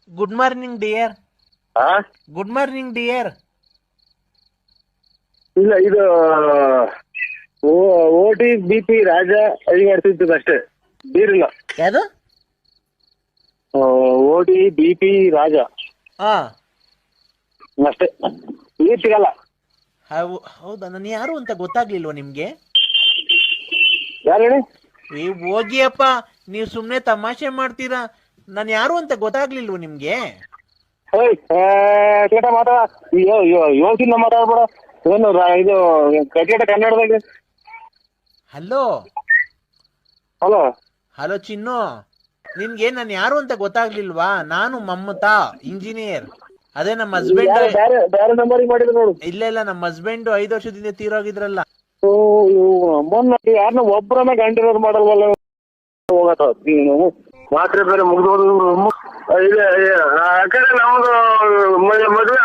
Good morning dear. ಹಾ good morning dear. ಇಲ್ಲ ಇದು ಓಟಿ BP ರಾಜ ಅಡಿಗೆ ಮಾಡ್ತಿರ್ತದೆ ಅಷ್ಟೇ, ನೀರಿಲ್ಲ. ಯಾವುದು? ಓಟಿ BP ರಾಜ ಹಾ ಅಷ್ಟೇ, ನೀರ್ ಸಿಗಲ್ಲ. ಹೌದಾ? ನಾನು ಯಾರು ಅಂತ ಗೊತ್ತಾಗ್ಲಿಲ್ವಾ ನಿಮ್ಗೆ? ಯಾರು ಹೇಳಿ? ಹೋಗಿಯಪ್ಪ, ನೀವು ಸುಮ್ನೆ ತಮಾಷೆ ಮಾಡ್ತೀರಾ. ನಾನು ಯಾರು ಅಂತ ಗೊತ್ತಾಗ್ಲಿಲ್ವ ನಿಮ್ಗೆ? ಕೇಟ ಮಾತಾಡ, ಯೋಚಿನ ಮಾತಾಡ್ಬೇಡ. ಏನು ಇದು ಕಟ್ಟಿಟ ಕನ್ನಡದಾಗ? ಹಲೋ ಹಲೋ ಹಲೋ ಚಿನ್ನು, ನಿನ್ಗೆ ನಾನು ಯಾರು ಅಂತ ಗೊತ್ತಾಗ್ಲಿಲ್ವಾ? ನಾನು ಮಮತಾ, ಇಂಜಿನಿಯರ್. ಅದೇ ನಮ್ಮ ಹಸ್ಬೆಂಡ್. ಬೇರೆ ನಂಬರಿಗೆ ಮಾಡಿದ್ರು ನೋಡು. ಇಲ್ಲ ಇಲ್ಲ, ನಮ್ಮ ಹಸ್ಬೆಂಡ್ 5 ವರ್ಷದಿಂದ ತೀರೋಗಿದ್ರಲ್ಲ. ಮೊನ್ನೆ ಯಾರನ್ನ ಒಬ್ಬರನ್ನ ಗಂಟಿರೋದು ಮಾಡಲ್ವಲ್ಲ, ಹೋಗತ್ತ ನೀನು ಮಾತ್ರೆ ಬೇರೆ ಮುಗ್ದೋದು. ಆ ಕಡೆ ನಮ್ದು ಮದುವೆ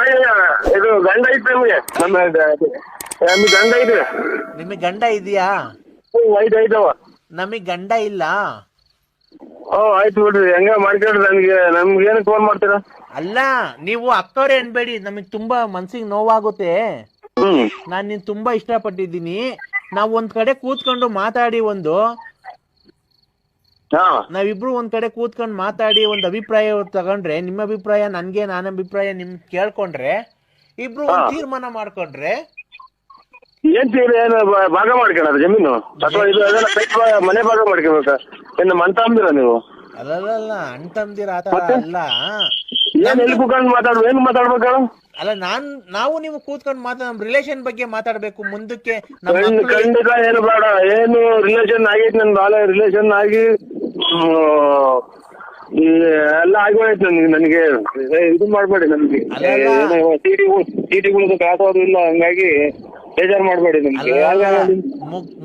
ಇದು ಗಂಡ ಐತೆ ನಮ್ಗೆ, ನಮಗೆ ಗಂಡ ಇದೆ. ನಿಮಗ್ ಗಂಡ ಇದೆಯಾ? ಐದವ. ನಮಗ್ ಗಂಡ ಇಲ್ಲ. ಆಯ್ತು ಬಿಡ್ರಿ, ಹೆಂಗ ಮಾಡ್ಕೊಡ್ರಿ. ನಮ್ಗೆ ಏನಕ್ಕೆ ಫೋನ್ ಮಾಡ್ತೀರಾ? ಅಲ್ಲ, ನೀವು ಅಕ್ಕವ್ರೆ ಅನ್ಬೇಡಿ, ನಮಗ್ ತುಂಬಾ ಮನ್ಸಿಗೆ ನೋವಾಗುತ್ತೆ. ನಾನ್ ನಿನ್ ತುಂಬಾ ಇಷ್ಟಪಟ್ಟಿದ್ದೀನಿ. ನಾವ್ ಒಂದ್ ಕಡೆ ಕೂತ್ಕೊಂಡು ಮಾತಾಡಿ, ನಾವಿಬ್ರು ಒಂದ್ ಕಡೆ ಕೂತ್ಕೊಂಡು ಮಾತಾಡಿ ಒಂದ್ ಅಭಿಪ್ರಾಯ ತಗೊಂಡ್ರೆ, ನಿಮ್ಮ ಅಭಿಪ್ರಾಯ ನನ್ಗೆ, ನನ್ನ ಅಭಿಪ್ರಾಯ ನಿಮ್ ಕೇಳ್ಕೊಂಡ್ರೆ, ಇಬ್ರು ಒಂದ್ ತೀರ್ಮಾನ ಮಾಡ್ಕೊಂಡ್ರೆ. ಏನ್ ಏನು ಭಾಗ ಮಾಡ್ಕೊಳೋದು ಜಮೀನು, ಅಥವಾ ಇದು ಅದೆಲ್ಲ ಮನೆ ಭಾಗ ಮಾಡ್ಕೋಬೇಕ? ಏನು ಮಂತಾಂದಿರ ನೀವು? ಅಲ್ಲ, ಅಣ್ಣ ತಮ್ದಿರ ಆತರ ಅಲ್ಲ. ಏನ್ ಎಲ್ಲಿ ಕೂತ್ಕೊಂಡು ಏನ್ ಮಾತಾಡ್ಬೇಕ? ಅಲ್ಲ, ನಾವು ನೀವು ಕೂತ್ಕೊಂಡು ನಮ್ ರಿಲೇಷನ್ ಬಗ್ಗೆ ಮಾತಾಡ್ಬೇಕು ಮುಂದಕ್ಕೆ. ಖಂಡಿತ ಏನು ಬೇಡ. ಏನು ರಿಲೇಷನ್ ಆಗೈತಿ, ನನ್ ಬಾಳ ರಿಲೇಷನ್ ಆಗಿ ಎಲ್ಲ ಆಗೋಯ್ತು. ನನಗೆ ಇದು ಮಾಡ್ಬೇಡಿ. ನನ್ಗೆ ಚೀಟಿಗಳು ಕಾಸೋದು ಇಲ್ಲ, ಹಂಗಾಗಿ ಬೇಜಾರು ಮಾಡ್ಬೇಡಿ. ನಮ್ಗೆ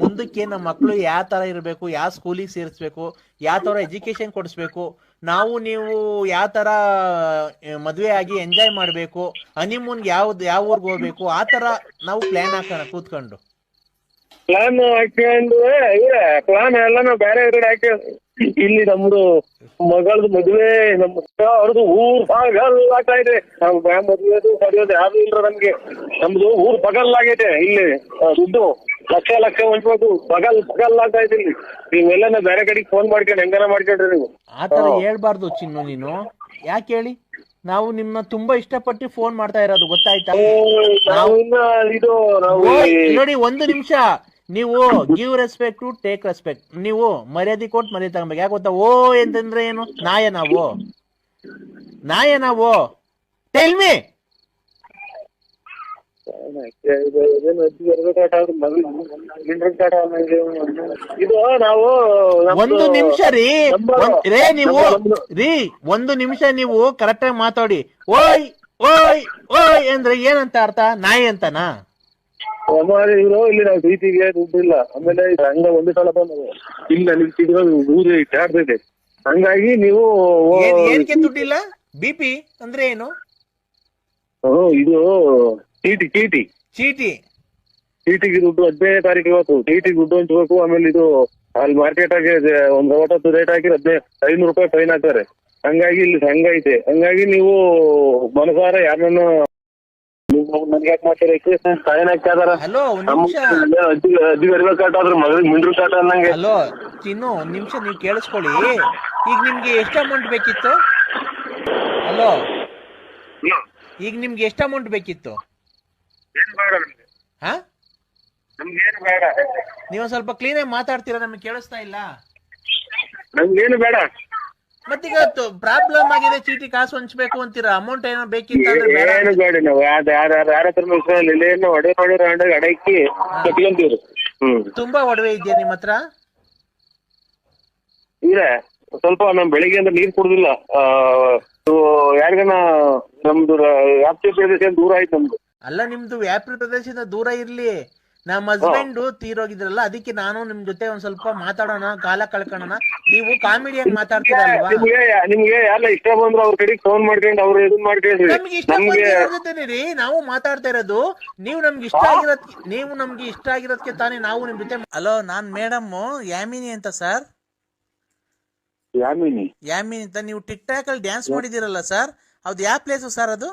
ಮುಂದಕ್ಕೆ ನಮ್ಮ ಮಕ್ಕಳು ಯಾವ ತರ ಇರಬೇಕು, ಯಾವ ಸ್ಕೂಲಿಗೆ ಸೇರಿಸ್ಬೇಕು, ಯಾವ ತರ ಎಜುಕೇಶನ್ ಕೊಡಿಸ್ಬೇಕು, ನಾವು ನೀವು ಯಾವ ತರ ಮದ್ವೆ ಆಗಿ ಎಂಜಾಯ್ ಮಾಡ್ಬೇಕು, ಹನಿಮೂನ್ ಯಾವ ಊರ್ಗ್ ಹೋಗ್ಬೇಕು, ಆ ತರ ನಾವು ಪ್ಲಾನ್ ಹಾಕೋಣ ಕೂತ್ಕೊಂಡು. ಪ್ಲಾನ್ ಹಾಕೊಂಡು ಪ್ಲಾನ್ ಎಲ್ಲ ನಾವು ಬೇರೆ ಕಡೆ ಹಾಕಿ, ಇಲ್ಲಿ ನಮ್ದು ಮಗಳದು ಮದುವೆ, ನಮ್ಮ ಅವ್ರದ್ದು ಊರ್ ಪಗಲ್ ಆಗ್ತಾ ಇದೆ. ನಾವು ಮದುವೆದು ಪಡೆಯೋದು ಯಾವ್ದು ಇಲ್ರ ನಮ್ಗೆ. ನಮ್ದು ಊರ್ ಪಗಲ್ ಆಗೈತೆ. ಇಲ್ಲಿ ದುಡ್ಡು ಲಕ್ಷ ಹೊಂಚ್ಬೇಕು, ಪಗಲ್ ಆಗ್ತಾ ಇದೆ. ಇಲ್ಲಿ ನೀವೆಲ್ಲ ಬೇರೆ ಕಡೆಗೆ ಫೋನ್ ಮಾಡ್ಕೊಂಡು ಹೆಂಗಾರ ಮಾಡ್ಕೊಂಡ್ರಿ ನೀವು. ಆತರ ಹೇಳ್ಬಾರ್ದು ಚಿನ್ನು. ನೀನು ಯಾಕೆ ಹೇಳಿ? ನಾವು ನಿಮ್ನ ತುಂಬಾ ಇಷ್ಟಪಟ್ಟು ಫೋನ್ ಮಾಡ್ತಾ ಇರೋದು, ಗೊತ್ತಾಯ್ತಾ? ನೋಡಿ, ಒಂದು ನಿಮಿಷ. ನೀವು give respect to take respect. ನೀವು ಮರ್ಯಾದೆ ಕೊಟ್ಟು ಮರ್ಯಾದೆ ತಗೋಬೇಕು. ಯಾಕೆ ಗೊತ್ತಾ? ಎಂತಂದ್ರೆ ಏನು? ನಾಯ ನಾವು ಟೆಲ್ ಮಿ. ಇದು ನಾವು ಒಂದು ನಿಮಿಷ ನೀವು ಒಂದು ನಿಮಿಷ ನೀವು ಕರೆಕ್ಟ್ ಆಗಿ ಮಾತಾಡಿ. ಓಯ್ ಓಯ್ ಓಯ್ ಅಂದ್ರೆ ಏನಂತ ಅರ್ಥ? ನಾಯಿ ಅಂತನಾ? ಇವರು ಇಲ್ಲಿ ನಾವು ಪ್ರೀತಿಗೆ ದುಡ್ಡಿಲ್ಲ. ಆಮೇಲೆ ಹಂಗ ಒಂದು ಸಲ ಬಂದು ಇಲ್ಲ ಊರು ಇಟ್ಟಾಡ್ತೈತೆ. ಹಂಗಾಗಿ ನೀವು ಏನಕ್ಕೆ ದುಡ್ಡಿಲ್ಲ? BP ಅಂದ್ರೆ ಏನು? ಇದು ಚೀಟಿಗೆ ದುಡ್ಡು 15ನೇ ತಾರೀಕು ಇವತ್ತು. ಚೀಟಿಗೆ ದುಡ್ಡು ಹಂಚ್ಬೇಕು. ಆಮೇಲೆ ಇದು ಅಲ್ಲಿ ಮಾರ್ಕೆಟ್ ಆಗಿ ಒಂದ್ ಹೊತ್ತು ರೇಟ್ ಹಾಕಿ 500 ರೂಪಾಯಿ ಫೈನ್ ಹಾಕ್ತಾರೆ. ಹಂಗಾಗಿ ಇಲ್ಲಿ ಸಂಘ ಐತೆ. ಹಂಗಾಗಿ ನೀವು ಮನಸಾರ ಯಾರನ್ನ ನನ್ಗೆ ಯಾಕೆ ಮಾಡ್ತಾರೆ? ಹಲೋ, ಮಗಳಿಗೆ ಮಿಂಡ್ರು ಕಾಟ ಅನ್ನಂಗೆ. ಹಲೋ ಚಿನ್ನು, ಒಂದ್ ನಿಮಿಷ ನೀವು ಕೇಳಿಸ್ಕೊಳ್ಳಿ. ಈಗ ನಿಮ್ಗೆ ಎಷ್ಟು ಅಮೌಂಟ್ ಬೇಕಿತ್ತು? ಹಲೋ, ಈಗ ನಿಮ್ಗೆ ಎಷ್ಟು ಅಮೌಂಟ್ ಬೇಕಿತ್ತು? ಹಾ, ನಮ್ಗೇನು ಬೇಡ. ನೀವು ಸ್ವಲ್ಪ ಕ್ಲೀನ್ ಆಗಿ ಮಾತಾಡ್ತೀರಾ? ನಮ್ಗೆ ಕೇಳಿಸ್ತಾ ಇಲ್ಲ. ನಮ್ಗೇನು ಬೇಡ. ಮತ್ತೀಗ ಪ್ರಾಬ್ಲಮ್ ಆಗಿದೆ, ಚೀಟಿ ಕಾಸು ಹಂಚ್ಬೇಕು ಅಂತೀರಾ. ಅಮೌಂಟ್ ಏನೋ ಬೇಕಿತ್ತು ಅಂದ್ರೆ ಏನು ಬೇಡ. ನಾವು ಯಾರ ಅಡಕ್ಕಿ ಕಟ್ಕೊಂತೀವ್ರಿ. ತುಂಬಾ ಒಡವೆ ಇದೆಯಾ ನಿಮ್ಮ ಹತ್ರ? ಇದೆ ಸ್ವಲ್ಪ. ನಮ್ ಬೆಳಿಗ್ಗೆ ಅಂದ್ರೆ ನೀರ್ ಕುಡುದಿಲ್ಲ. ಯಾರಿಗನ ನಮ್ದು ವ್ಯಾಪ್ತಿ ಪ್ರದೇಶ ದೂರ ಆಯ್ತು ನಮ್ದು. ಅಲ್ಲ, ನಿಮ್ದು ವ್ಯಾಪ್ತಿ ಪ್ರದೇಶದಿಂದ ದೂರ ಇರ್ಲಿ. ನಮ್ಮ ಹಸ್ಬೆಂಡ್ ತೀರೋಗಿದ್ರಲ್ಲ, ಅದಕ್ಕೆ ನಾನು ನಿಮ್ ಜೊತೆ ಒಂದ್ ಸ್ವಲ್ಪ ಮಾತಾಡೋಣ, ಕಾಲ ಕಳ್ಕೊಳ್ಳೋಣ. ನೀವು ಕಾಮಿಡಿಯಾಗಿ ಮಾತಾಡ್ತೀರಲ್ವಾ? ನಿಮ್ಗೆ ಯಾರ ಇಷ್ಟ ಬಂದ್ರು ಅವ್ರ ಕಡೆಗೆ ಫೋನ್ ಮಾಡ್ಕೊಂಡು ಅವ್ರು ಇದನ್ ಮಾಡ್ಕೊಂಡ್ರಿ. ನಮ್ಗೆ ಇಷ್ಟ ಜೊತೆನೇ ರೀ ನಾವು ಮಾತಾಡ್ತಾ ಇರೋದು. ನೀವು ನಮ್ಗೆ ಇಷ್ಟ ಆಗಿರೋದಕ್ಕೆ ತಾನೇ ನಾವು ನಿಮ್ ಜೊತೆ. ಹಲೋ, ನಾನ್ ಮೇಡಮ್ ಯಾಮಿನಿ ಅಂತ ಸರ್. ಯಾಮಿನಿ. ಯಾಮಿನಿ ಅಂತ. ನೀವು ಟಿಕ್ ಟಾಕ್ ಅಲ್ಲಿ ಡ್ಯಾನ್ಸ್ ಮಾಡಿದಿರಲ್ಲ ಸರ್, ಅದು ಯಾವ ಪ್ಲೇಸು ಸರ್ ಅದು?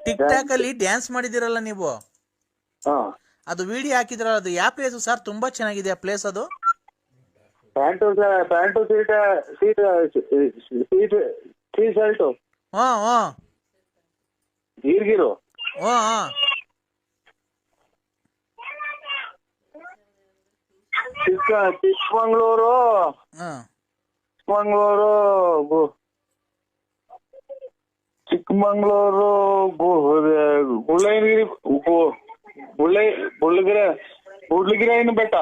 ಟಿಕ್ ಟಾಕ್ ಅಲ್ಲಿ ಡ್ಯಾನ್ಸ್ ಮಾಡಿದಿರಲ್ಲ ನೀವು, ಅದು ವಿಡಿಯೋ ಹಾಕಿದ್ರಲ್ಲ, ಅದು ಯಾವ ಪ್ಲೇಸು ಸರ್? ತುಂಬಾ ಚೆನ್ನಾಗಿದೆ ಆ ಪ್ಲೇಸ್ ಅದು. ಪ್ಯಾಂಟು ಟೀ ಶರ್ಟು ಹಾ ಹಾ ಈರ್ಗಿರು. ಹಾ ಹಾ ಚಿಕ್ಕಮಂಗ್ಳೂರು ಹಾ ಚಿಕ್ಕಮಂಗ್ಳೂರು ಬುಳ್ಳಿಗಿರಿನ ಬೆಟ್ಟ.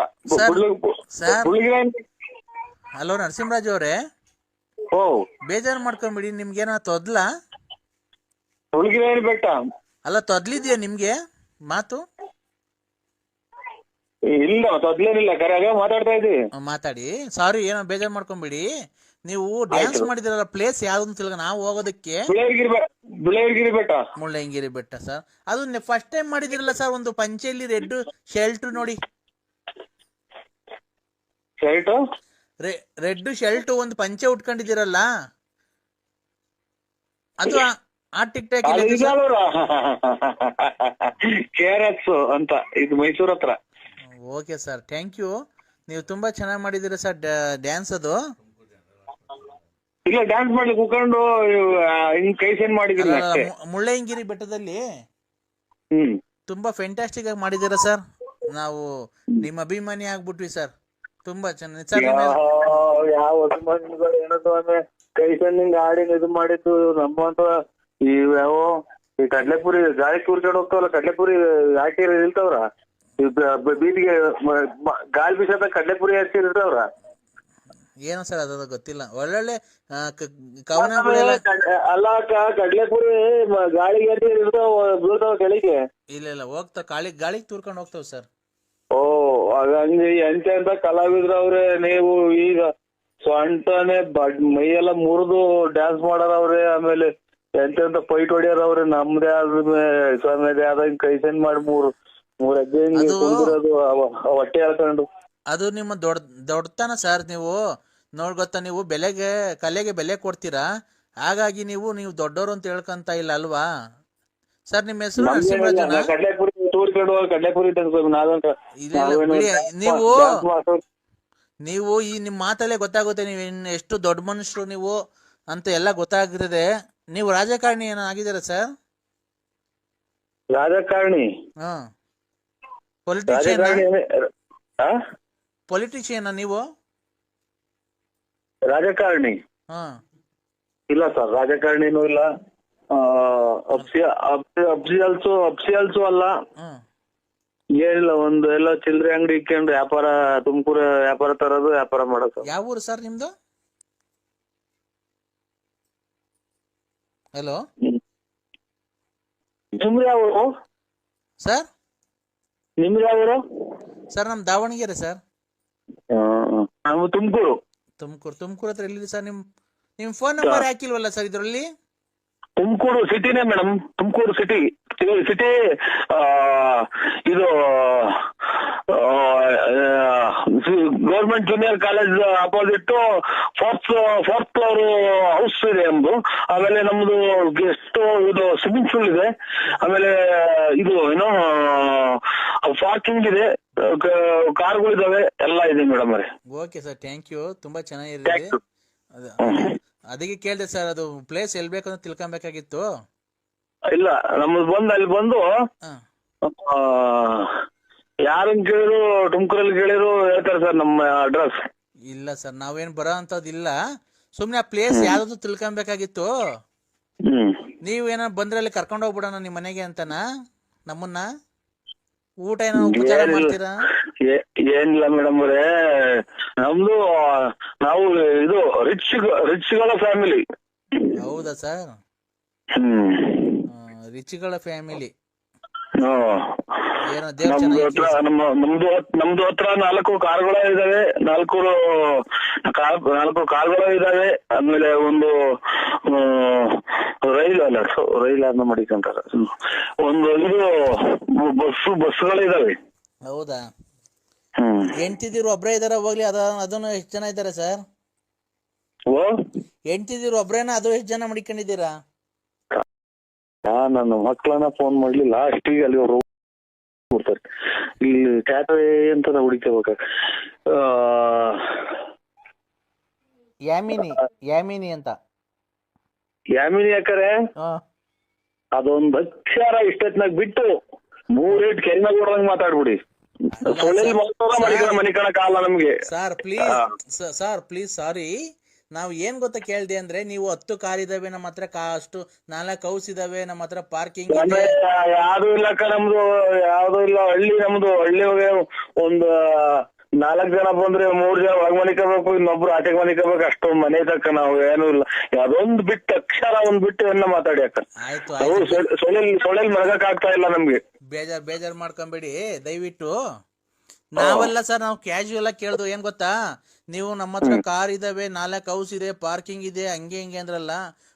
ಹಲೋ ನರಸಿಂಹರಾಜ್ ಅವರೇ, ಬೇಜಾರು ಮಾಡ್ಕೊಂಬಿಡಿ. ನಿಮ್ಗೇನ ತೊದ್ಲ? ಬುಳ್ಳಿಗಿರಿನ ಬೆಟ್ಟ ಅಲ್ಲ, ತೊದ್ಲಿದ್ಯಾ ನಿಮ್ಗೆ ಮಾತು? ಇಲ್ಲ, ತೊದ್ಲೇನಿಲ್ಲ, ಕರೆಯಾಗ ಮಾತಾಡ್ತಾ ಇದ್ದೀವಿ. ಮಾತಾಡಿ. ಸಾರಿ, ಏನೋ ಬೇಜಾರು ಮಾಡ್ಕೊಂಬಿಡಿ. ನೀವು ಡ್ಯಾನ್ಸ್ ಮಾಡಿದಿರಲ್ಲ, ಪ್ಲೇಸ್ ಯಾವ್ದು ತಿಳ್ಕ ನಾವು ಹೋಗೋದಕ್ಕೆ? ಬಿಳಿಯಗಿರಿ ಬೆಟ್ಟ. ಮುಳ್ಳಯ್ಯನಗಿರಿ ಬೆಟ್ಟ ಸರ್. ಅದು ಫಸ್ಟ್ ಟೈಮ್ ಮಾಡಿದಿರಲ್ಲ ಸರ್, ಒಂದು ಪಂಚೆಯಲ್ಲಿ ರೆಡ್ ಶರ್ಟ್ ನೋಡಿ. ಶರ್ಟ್ ರೆಡ್ ಶರ್ಟ್ ಒಂದು ಪಂಚೆ ಉಟ್ಕೊಂಡಿದ್ದೀರಲ್ಲ, ಅದು ಆ ಟಿಕ್ ಟಾಕ್ KRS ಅಂತ, ಇದು ಮೈಸೂರ್ ಹತ್ರ. Okay sir, thank you. ನೀವು ತುಂಬಾ ಚೆನ್ನಾಗಿ ಮಾಡಿದಿರ ಸರ್ ಡ್ಯಾನ್ಸ್. ಅದು ಇಲ್ಲ, ಡ್ಯಾನ್ಸ್ ಮಾಡ್ಲಿ ಕೂತ್ಕೊಂಡು ಹಿಂಗ್ ಕೈ ಸೆಂಡ್ ಮಾಡಿದಿಲ್ಲ. ಮುಳ್ಳಯ್ಯನಗಿರಿ ಬೆಟ್ಟದಲ್ಲಿ ತುಂಬಾ ಫ್ಯಾಂಟಾಸ್ಟಿಕ್ ಆಗಿ ಮಾಡಿದಿರ ಸರ್. ನಾವು ನಿಮ್ಮ ಅಭಿಮಾನಿ ಆಗ್ಬಿಟ್ವಿ ಸರ್. ತುಂಬಾ ಚೆನ್ನಾಗಿ ಯಾವ ಅಭಿಮಾನಿಗಳು ಏನದು ಅಂದ್ರೆ ಕೈ ಸೆಂಡ್ ಆಡಿ ಇದು ಮಾಡಿದ್ದು. ನಮ್ಮಂತ ಯಾವ ಈ ಕಡ್ಲೆಪುರಿ ಗಾಳಿ ಕೂರ್ಕೊಂಡು ಹೋಗ್ತಾವಲ್ಲ, ಕಡ್ಲೆಪುರಿ ಹಾಕಿ ಇಲ್ತವ್ರ ಬೀದಿಗೆ ಗಾಳಿ ಬೀಸದ ಕಡ್ಲೆಪುರಿ ಹಾಕಿ ಇರ್ತಾವ್ರ. ಏನು ಸರ್ ಅದು ಗೊತ್ತಿಲ್ಲ. ಒಳ್ಳೊಳ್ಳೆ ಕವನಗಳೆಲ್ಲ ಅಲ್ಲ ಅಕ್ಕ, ಕಡ್ಲೆಪುರಿ ಗಾಳಿಗೆ ಇರ್ತಾವ, ಬೀಳ್ತಾವ ಕೆಳಗೆ. ಇಲ್ಲ ಹೋಗ್ತಾವ, ಗಾಳಿಗೆ ತೂರ್ಕೊಂಡು ಹೋಗ್ತಾವ ಸರ್. ಹಂಗೆ ಎಂತ ಕಲಾವಿದ್ರವ್ರೆ ನೀವು. ಈಗ ಸೊಂಟನೆ ಮೈಯೆಲ್ಲ ಮುರಿದು ಡ್ಯಾನ್ಸ್ ಮಾಡಾರವ್ರೆ. ಆಮೇಲೆ ಎಂತೆಂತ ಫೈಟ್ ಹೊಡ್ಯಾರವ್ರೆ. ನಮ್ದೇ ಆದ್ಮೇಲೆ ಆದಂಗ ಕೈ ಸೆಂಡ್ ಮಾಡಿ ಮೂರ್ ಹೆಜ್ಜೆ ಕುಂದಿರೋದು, ಹೊಟ್ಟೆ ಹೇಳ್ಕೊಂಡು. ಅದು ನಿಮ್ಮ ದೊಡ್ಡತನ ಸರ್. ನೀವು ಗೊತ್ತಾ, ನೀವು ಕಲೆಗೆ ಬೆಲೆ ಕೊಡ್ತೀರಾ. ಹಾಗಾಗಿ ನೀವು ದೊಡ್ಡವರು ಅಂತ ಹೇಳ್ಕೊಂತ ಇಲ್ಲ ಅಲ್ವಾ ಸರ್? ನಿಮ್ಮ ಹೆಸರು ನರಸಿಂಹರಾಜ್. ಕಡ್ಲೆಪುರಿ ತೂರ್ಕೊಂಡು ಕಡ್ಲೆಪುರಿ ನೀವು ಈ ನಿಮ್ಮ ಮಾತಲ್ಲೇ ಗೊತ್ತಾಗುತ್ತೆ ನೀವು ಎಷ್ಟು ದೊಡ್ಡ ಮನುಷ್ಯರು ನೀವು ಅಂತ ಎಲ್ಲ ಗೊತ್ತಾಗ್ತದೆ. ನೀವು ರಾಜಕಾರಣಿ ಏನೋ ಆಗಿದ್ದೀರಾ ಸರ್? ರಾಜಕಾರಣಿ? ಪೊಲಿಟಿಷಿಯನ್ ನೀವು? ರಾಜಕಾರಣಿ ಇಲ್ಲ ಸರ್, ರಾಜಕಾರಣಿನೂ ಇಲ್ಲ. ಅಬ್ಸಿಯಲ್ಸು ಅಲ್ಲ, ಏನಿಲ್ಲ. ಒಂದು ಎಲ್ಲ ಚಿಲ್ಲರೆ ಅಂಗಡಿ ಇಕ್ಕೊಂಡು ವ್ಯಾಪಾರ, ತುಮಕೂರು ವ್ಯಾಪಾರ ತರೋದು, ವ್ಯಾಪಾರ ಮಾಡೋದು. ಯಾವ ಊರು ಸರ್ ನಿಮ್ದು? ಹಲೋ, ನಿಮ್ದು ಯಾವ ಊರು ಸರ್? ನಿಮ್ದು ಯಾವ ಊರು ಸರ್? ನಮ್ ದಾವಣಗೆರೆ ಸರ್. ನಾವು ತುಮಕೂರು ಹತ್ರ ಎಲ್ಲಿದೆ ಸರ್? ನಿಮ್ ಫೋನ್ ನಂಬರ್ ಹಾಕಿಲ್ವಲ್ಲ ಸರ್ ಇದ್ರಲ್ಲಿ? ತುಮಕೂರು ಸಿಟಿನೇ ಮೇಡಮ್, ತುಮಕೂರು ಸಿಟಿ. ಇದು government junior college opposite fourth floor house ಇದೆ ನಮ್ದು. ಆಮೇಲೆ ನಮ್ದು ಗೆಸ್ಟ್ ಇದು ಸ್ವಿಮ್ಮಿಂಗ್ ಪೂಲ್ ಇದೆ. ಆಮೇಲೆ ಇದು ಏನೋ ಪಾರ್ಕಿಂಗ್ ಇದೆ, ಕಾರ್ಗಳಿದಾವೆ, ಎಲ್ಲ ಇದೆ ಮೇಡಮ್ ಅವರೇ. Okay sir, thank you. ತುಂಬಾ ಚೆನ್ನಾಗಿದೆ. ಅದಕ್ಕೆ ಕೇಳಿದೆ ಸರ್, ಅದು ಪ್ಲೇಸ್ ಎಲ್ಲಿ ಬೇಕಂತ ತಿಳ್ಕೊಬೇಕಾಗಿತ್ತು. ಇಲ್ಲ, ನಮ್ದು ಅಲ್ಲಿ ಬಂದು ಯಾರನ್ನ ಕೇಳಿದ್ರು, ತುಮಕೂರಲ್ಲಿ ಕೇಳಿದ್ರು ಹೇಳ್ತಾರೆ ಸರ್ ನಮ್ಮ ಅಡ್ರೆಸ್. ಇಲ್ಲ ಸರ್, ನಾವೇನ್ ಬರೋ ಅಂತದಿಲ್ಲ. ಸುಮ್ನೆ ಆ ಪ್ಲೇಸ್ ಯಾವ್ದು ತಿಳ್ಕೊಬೇಕಾಗಿತ್ತು. ನೀವೇನೋ ಬಂದ್ರೆ ಅಲ್ಲಿ ಕರ್ಕೊಂಡು ಹೋಗ್ಬಿಡೋಣ ನಿಮ್ ಮನೆಗೆ ಅಂತನಾ? ನಮ್ಮನ್ನ ಊಟ ಏನೋ ಉಪಚಾರ ಮಾಡ್ತೀರಾ? ಏನಿಲ್ಲ ಮೇಡಮ್ ಅವರೇ, ನಮ್ದು ನಾವು ಇದು ರಿಚ್ಗಳ ಫ್ಯಾಮಿಲಿ. ಹೌದಾ ಸರ್? ರಿಚ್ಗಳ ಫ್ಯಾಮಿಲಿ. ನಮ್ದು ಹತ್ರ 4 ಕಾರ್ಗಳು ಇದಾವೆ, 4 ಕಾರ್ಗಳು ಇದಾವೆ. ಆಮೇಲೆ ಒಂದು ರೈಲ್ ಮಾಡಿಕೊಂತಾರೆ. ಒಂದು ಇದು ಬಸ್ಗಳು ಇದಾವೆ. ಹೌದಾ? ಹೆಂಡ್ತಿದಿರು ಒಬ್ರೇ ಇದಾರ ಹೋಗ್ಲಿ ಅದನ್ನು ಎಷ್ಟು ಜನ ಇದಾರೆ ಸರ್? ಓ ಹೆಂಡ್ತಿದಿರು ಒಬ್ರೇನ, ಅದು ಎಷ್ಟು ಜನ ಮಡಿಕೊಂಡಿದ್ದೀರಾ? ನನ್ನ ಮಕ್ಕಳನ್ನ ಫೋನ್ ಮಾಡ್ಲಿ ಲಾಸ್ಟಿಗೆ ಅಲ್ಲಿ ಅವ್ರು ಕೊಡ್ತಾರೆ. ಇಲ್ಲಿ ಕ್ಯಾಟ್ರೆ ಅಂತ ನಾವು ಹುಡುಕಬೇಕ. ಯಾಮಿನಿ ಅಂತ. ಯಾಮಿನಿ ಯಾಕರೆ ಅದೊಂದ್ ಅಕ್ಷರ ಇಷ್ಟೊತ್ನಾಗ ಬಿಟ್ಟು 3 ಏಟ್ ಕೆಲ್ನಾಗ ಕೊಡದಂಗ್ ಮಾತಾಡ್ಬಿಡಿ. ಸೊಳ್ಳೆಲ್ ಮನಿಕಣಕ್ ಆಗಲ್ಲ ನಮ್ಗೆ. Sir please sorry. ನಾವ್ ಏನ್ ಗೊತ್ತಾ ಕೇಳ್ದೆ ಅಂದ್ರೆ, ನೀವು 10 ಕಾರ್ ಇದಾವೆ ನಮ್ಮ ಹತ್ರ, ಅಷ್ಟು 4 ಹೌಸ್ ಇದಾವೆ ನಮ್ಮ ಹತ್ರ, ಪಾರ್ಕಿಂಗ್ ಯಾವ್ದು ಇಲ್ಲಕ್ಕ ನಮ್ದು, ಯಾವ್ದು ಇಲ್ಲ. ಹಳ್ಳಿ ನಮ್ದು, ಹಳ್ಳಿ ಒಂದ್ 4 ಜನ ಬಂದ್ರೆ 3 ಜನ ಒಳಗ್ ಮನಿಕೋಬೇಕು, ಇನ್ನೊಬ್ರು ಆಚೆಗೆ ಮನಿಕೋಬೇಕು, ಅಷ್ಟೊಂದ್ ಮನೆ ತಕ್ಕ ನಾವು ಏನೂ ಇಲ್ಲ. ಅದೊಂದ್ ಬಿಟ್ಟು ಅಕ್ಷರ ಒಂದ್ ಬಿಟ್ಟು ಎಲ್ಲ ಮಾತಾಡಿ ಅಕ್ಕ. ಸೊಳ್ಳೆಲ್ ಮಲಗಕ್ ಆಗ್ತಾ ಇಲ್ಲ ನಮ್ಗೆ. ಬೇಜಾರ್ ಮಾಡ್ಕೊಂಬೇಡಿ ದಯವಿಟ್ಟು. ನಾವೆಲ್ಲ ಸರ್ ನಾವು ಕ್ಯಾಶುಯಲ್ ಆಗಿ ಕೇಳ್ದು ಏನ್ ಗೊತ್ತಾ, ನೀವು ನಮ್ಮ ಹತ್ರ ಕಾರ್ ಇದಾವೆ, 4 ಹೌಸ್ ಇದೆ, ಪಾರ್ಕಿಂಗ್ ಇದೆ, ಹಂಗೆ ಹಿಂಗೆ ಅಂದ್ರಲ್ಲ,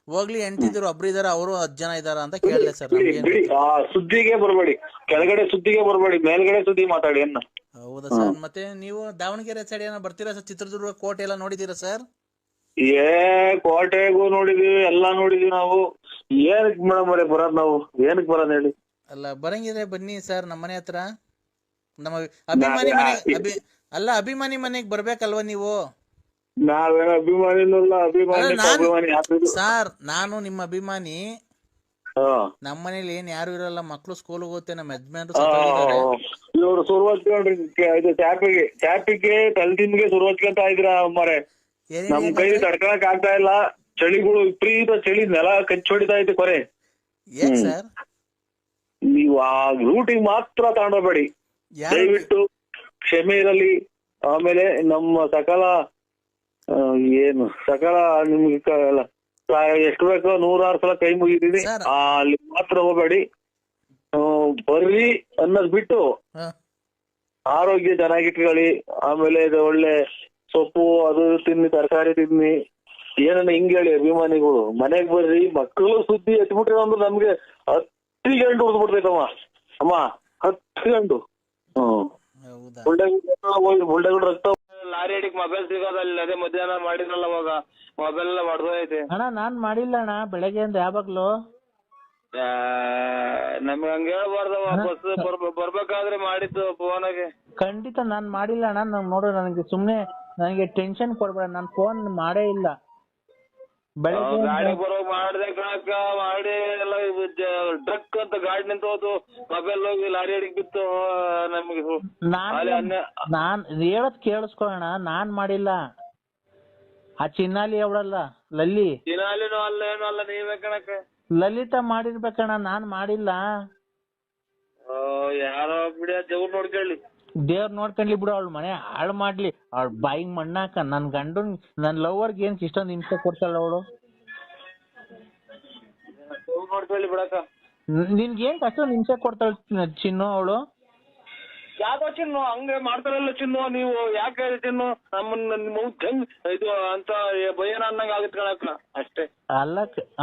ಹೋಗ್ಲಿ ಹೆಂಡ್ತಿದ್ರು ಒಬ್ರು ಇದಾರ, ಅವರು 10 ಜನ ಇದಾರ ಅಂತ ಕೇಳಿದೆ ಸರ್. ಸುದ್ದಿಗೆ ಬರ್ಬೇಡಿ, ಕೆಳಗಡೆ ಸುದ್ದಿಗೆ ಬರ್ಬೇಡಿ, ಮೇಲ್ಗಡೆ ಸುದ್ದಿ ಮಾತಾಡಿ ಅನ್ನ. ಹೌದಾ ಸರ್? ಮತ್ತೆ ನೀವು ದಾವಣಗೆರೆ ಸೈಡ್ ಏನೋ ಬರ್ತೀರಾ ಸರ್? ಚಿತ್ರದುರ್ಗ ಕೋಟೆ ಎಲ್ಲ ನೋಡಿದೀರಾ ಸರ್? ಕೋಟೆಗೂ ನೋಡಿದೀವಿ, ಎಲ್ಲಾ ನೋಡಿದೀವಿ ನಾವು. ಏನಕ್ ಮೇಡಮ್ ಬರೋದ್ ನಾವು? ಏನಕ್ ಬರೋದ್ ಹೇಳಿ? ಅಲ್ಲ ಬರಂಗಿದ್ರೆ ಬನ್ನಿ ಸರ್ ನಮ್ಮ ಮನೆ ಹತ್ರ. ನಮ್ಮ ಅಭಿಮಾನಿ ಮನೆ ಅಭಿಮಾನಿ ಮನೆಗ್ ಬರ್ಬೇಕಲ್ವಾ ನೀವು? ನಾವೇನ ಅಭಿಮಾನಿನೂ ಇಲ್ಲ, ಅಭಿಮಾನಿ ಸರ್ ನಾನು ನಿಮ್ಮ ಅಭಿಮಾನಿ. ನಮ್ಮ ಮನೇಲಿ ಏನ್ ಯಾರು ಇರಲ್ಲ, ಮಕ್ಳು ಸ್ಕೂಲ್ಗೆ ಹೋಗುತ್ತೆ, ನಮ್ಮ ಯಜಮಾನ್ರು ಇವ್ರು ಸುರು ಹಚ್ಕೊಂಡ್ರಿ ಇದು ಟ್ಯಾಪಿಗೆ ತಲೆದಿಂದಿಗೆ ಸುರು ಹಚ್ಕೊಂತ ಇದ್ರ ಅಮ್ಮರೆ. ನಮ್ ಕೈ ತಡ್ಕೊಳಕ್ ಆಗ್ತಾ ಇಲ್ಲ, ಚಳಿಗಳು ವಿಪರೀತ ಚಳಿ, ನೆಲ ಕಚ್ಚಿ ಹೊಡಿತಾ ಐತೆ ಕೊರೆ. ಏನ್ ಸರ್? ನೀವು ಆ ರೂಟಿಗೆ ಮಾತ್ರ ತಗೊಂಡೋಗ್ಬೇಡಿ ದಯವಿಟ್ಟು, ಕ್ಷಮೆ ಇರಲಿ. ಆಮೇಲೆ ನಮ್ಮ ಸಕಲ ನಿಮ್ಗೆ ಎಷ್ಟು ಬೇಕೋ 106 ಸಲ ಕೈ ಮುಗಿದೀನಿ, ಅಲ್ಲಿ ಮಾತ್ರ ಹೋಗ್ಬೇಡಿ. ಬರ್ರಿ ಅನ್ನೋದ್ ಬಿಟ್ಟು ಆರೋಗ್ಯ ಚೆನ್ನಾಗಿಟ್ಕೊಳ್ಳಿ. ಆಮೇಲೆ ಇದು ಒಳ್ಳೆ ಸೊಪ್ಪು ಅದು ತಿನ್ನಿ, ತರಕಾರಿ ತಿನ್ನಿ. ಏನನ್ನ ಹಿಂಗ್ ಹೇಳಿ ಅಭಿಮಾನಿಗಳು, ಮನೆಗ್ ಬರ್ರಿ. ಮಕ್ಕಳು ಸುದ್ದಿ ಎತ್ಬಿಟ್ರೆ ಒಂದು ನಮ್ಗೆ 10 ಗಂಟು ಉಡ್ದು ಬಿಡ್ತೈತಮ್ಮ ಅಮ್ಮ, 10 ಗಂಟು. ಬುಲ್ಡೆಗಳು ರಕ್ತ ಲಾರಿ ಅಡಿಗೆ ಮೊಬೈಲ್ ಸಿಗೋದಲ್ಲ. ಅದೇ ಮಧ್ಯಾಹ್ನ ಮಾಡಿದ್ರಲ್ಲ ಅವಾಗ ಮೊಬೈಲ್ ಎಲ್ಲ ಹೊಡೆದೋಯ್ತೆ. ಅಣ್ಣ ನಾನ್ ಮಾಡಿಲ್ಲ ಅಣ್ಣ, ಬೆಳಗ್ಗೆ ಅಂದ್ರೆ ಯಾವಾಗ್ಲೂ ನಮ್ಗೆ ಹಂಗ ಹೇಳ್ಬಾರ್ದವ. ಬಸ್ ಬರ್ಬೇಕಾದ್ರೆ ಮಾಡಿದ್ದು ಫೋನಾಗೆ. ಖಂಡಿತ ನಾನ್ ಮಾಡಿಲ್ಲ ಅಣ್ಣ. ನಾನ್ ನೋಡು, ನನಗೆ ಟೆನ್ಷನ್ ಕೊಡ್ಬೇಡ, ನಾನ್ ಫೋನ್ ಮಾಡೇ ಇಲ್ಲ. ಬೆಳಗ್ಗೆ ಗಾಡಿ ಬರೋ ಮಾಡ್ದೆ ಕಣಕ್ಕ, ಮಾಡಿ ಎಲ್ಲ ಡ್ರಕ್ ಅಂತ ಗಾಡಿ ನಿಂತೋದು, ಮೊಬೈಲ್ ಹೋಗಿ ಲಾರಿ ಅಡಿಗೆ ಬಿತ್ತು ನಮ್ಗೆ. ನಾನ್ ಹೇಳದ್ ಕೇಳಿಸ್ಕೊಳ್ಳೋಣ, ನಾನ್ ಮಾಡಿಲ್ಲ. ಆ ಚಿನ್ನಾಲಿ ಅವಳಲ್ಲ ಲಲ್ಲಿ, ಚಿನ್ನಾಲಿನೂ ಅಲ್ಲ ಏನು ಅಲ್ಲ, ನೀವೇ ಕಣಕ್ಕ. ಲಲಿತಾ ಮಾಡಿರ್ಬೇಕಣ್ಣ, ನಾನ್ ಮಾಡಿಲ್ಲ. ಯಾರೋ ಬಿಡಿ, ದೇವ್ರು ನೋಡ್ಕೊಳ್ಳಿ. ದೇವ್ರ ನೋಡ್ಕೊಂಡ್ಲಿ ಬಿಡು, ಅವಳ ಮನೆ ಹಾಳು ಮಾಡ್ಲಿ, ಅವಳ ಬಾಯಿಗೆ ಮಣ್ಣಾಕ. ನನ್ ಗಂಡನ್ ನನ್ ಲವರ್ಗೆ ಏನ್ ಇಷ್ಟೊಂದು ಹಿಂಸೆ ಕೊಡ್ತಾಳ ಅವಳು? ನೋಡ್ಕೊಳ್ಳಿ ಬಿಡಕ್ಕ. ನಿನ್ಗೇನ್ ಅಷ್ಟೊಂದು ಹಿಂಸೆ ಕೊಡ್ತಾಳ ಚಿನ್ನು ಅವಳು? ಯಾಕೋ ಚಿನ್ನು ಹಂಗೆ ಮಾಡ್ತಾರಲ್ಲ ಚಿನ್ನು, ನೀವು ಯಾಕೆ ಚಿನ್ನು ನಮ್ಮನ್ನ ಇದು ಅಂತ ಭಯನ ಅನ್ನಂಗ ಆಗತ್ ಕಣಕ್ಕ ಅಷ್ಟೇ. ಅಲ್ಲ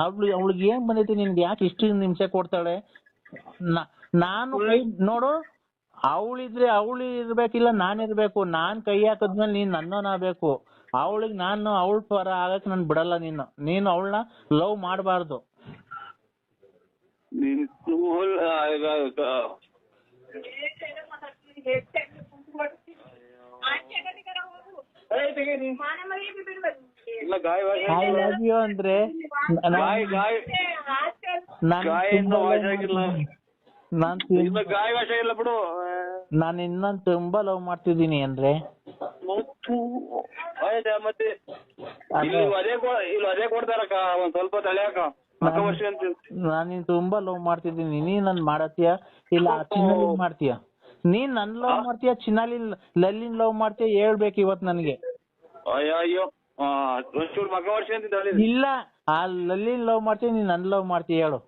ಅವಳಿಗೆ ಏನ್ ಬಂದೈತಿ, ನಿನ್ಗೆ ಯಾಕೆ ಇಷ್ಟು ಹಿಂಸೆ ಕೊಡ್ತಾಳೆ? ನಾನು ನೋಡು, ಅವಳಿದ್ರೆ ಅವಳು ಇರ್ಬೇಕಿಲ್ಲ, ನಾನಿರ್ಬೇಕು. ನಾನ್ ಕೈ ಹಾಕದ್ಮೇಲೆ ನೀನ್ ನನ್ನೋನಾಗಬೇಕು. ಅವಳಿಗೆ ನಾನು ಅವಳ ಪರ ಆಗಕ್ ನಾನು ಬಿಡಲ್ಲ. ನೀನು ಅವಳನ್ನ ಲವ್ ಮಾಡಬಾರ್ದು. ಐ ಲವ್ ಯು ಅಂದ್ರೆ ನಾನು ಇನ್ನೊಂದು ತುಂಬಾ ಲವ್ ಮಾಡ್ತಿದ್ದೀನಿ ಅಂದ್ರೆ ಮತ್ತೆ ಅದೇ ಕೊಡ್ತಾರಕ್ಕ, ಒಂದ್ ಸ್ವಲ್ಪ ತಲೆಯಾಕ. ನಾನು ತುಂಬಾ ಲವ್ ಮಾಡ್ತಿದ್ದೀನಿ. ನೀನ್ ನನ್ ಮಾಡತ್ತೀಯ ಇಲ್ಲ ಚಿನ್ನಾಲಿನ್ ಮಾಡ್ತೀಯ? ನೀನ್ ನನ್ ಲವ್ ಮಾಡ್ತೀಯ, ಚಿನ್ನಾಲಿನ್ ಲಲ್ಲಿನ್ ಲವ್ ಮಾಡ್ತೀಯ? ಹೇಳ್ಬೇಕು ಇವತ್ ನನ್ಗೆ. ಅಯ್ಯೋ ಇಲ್ಲ, ಆ ಲಲ್ಲಿನ್ ಲವ್ ಮಾಡ್ತೀಯ, ನೀನ್ ನನ್ ಲವ್ ಮಾಡ್ತೀಯ? ಹೇಳು.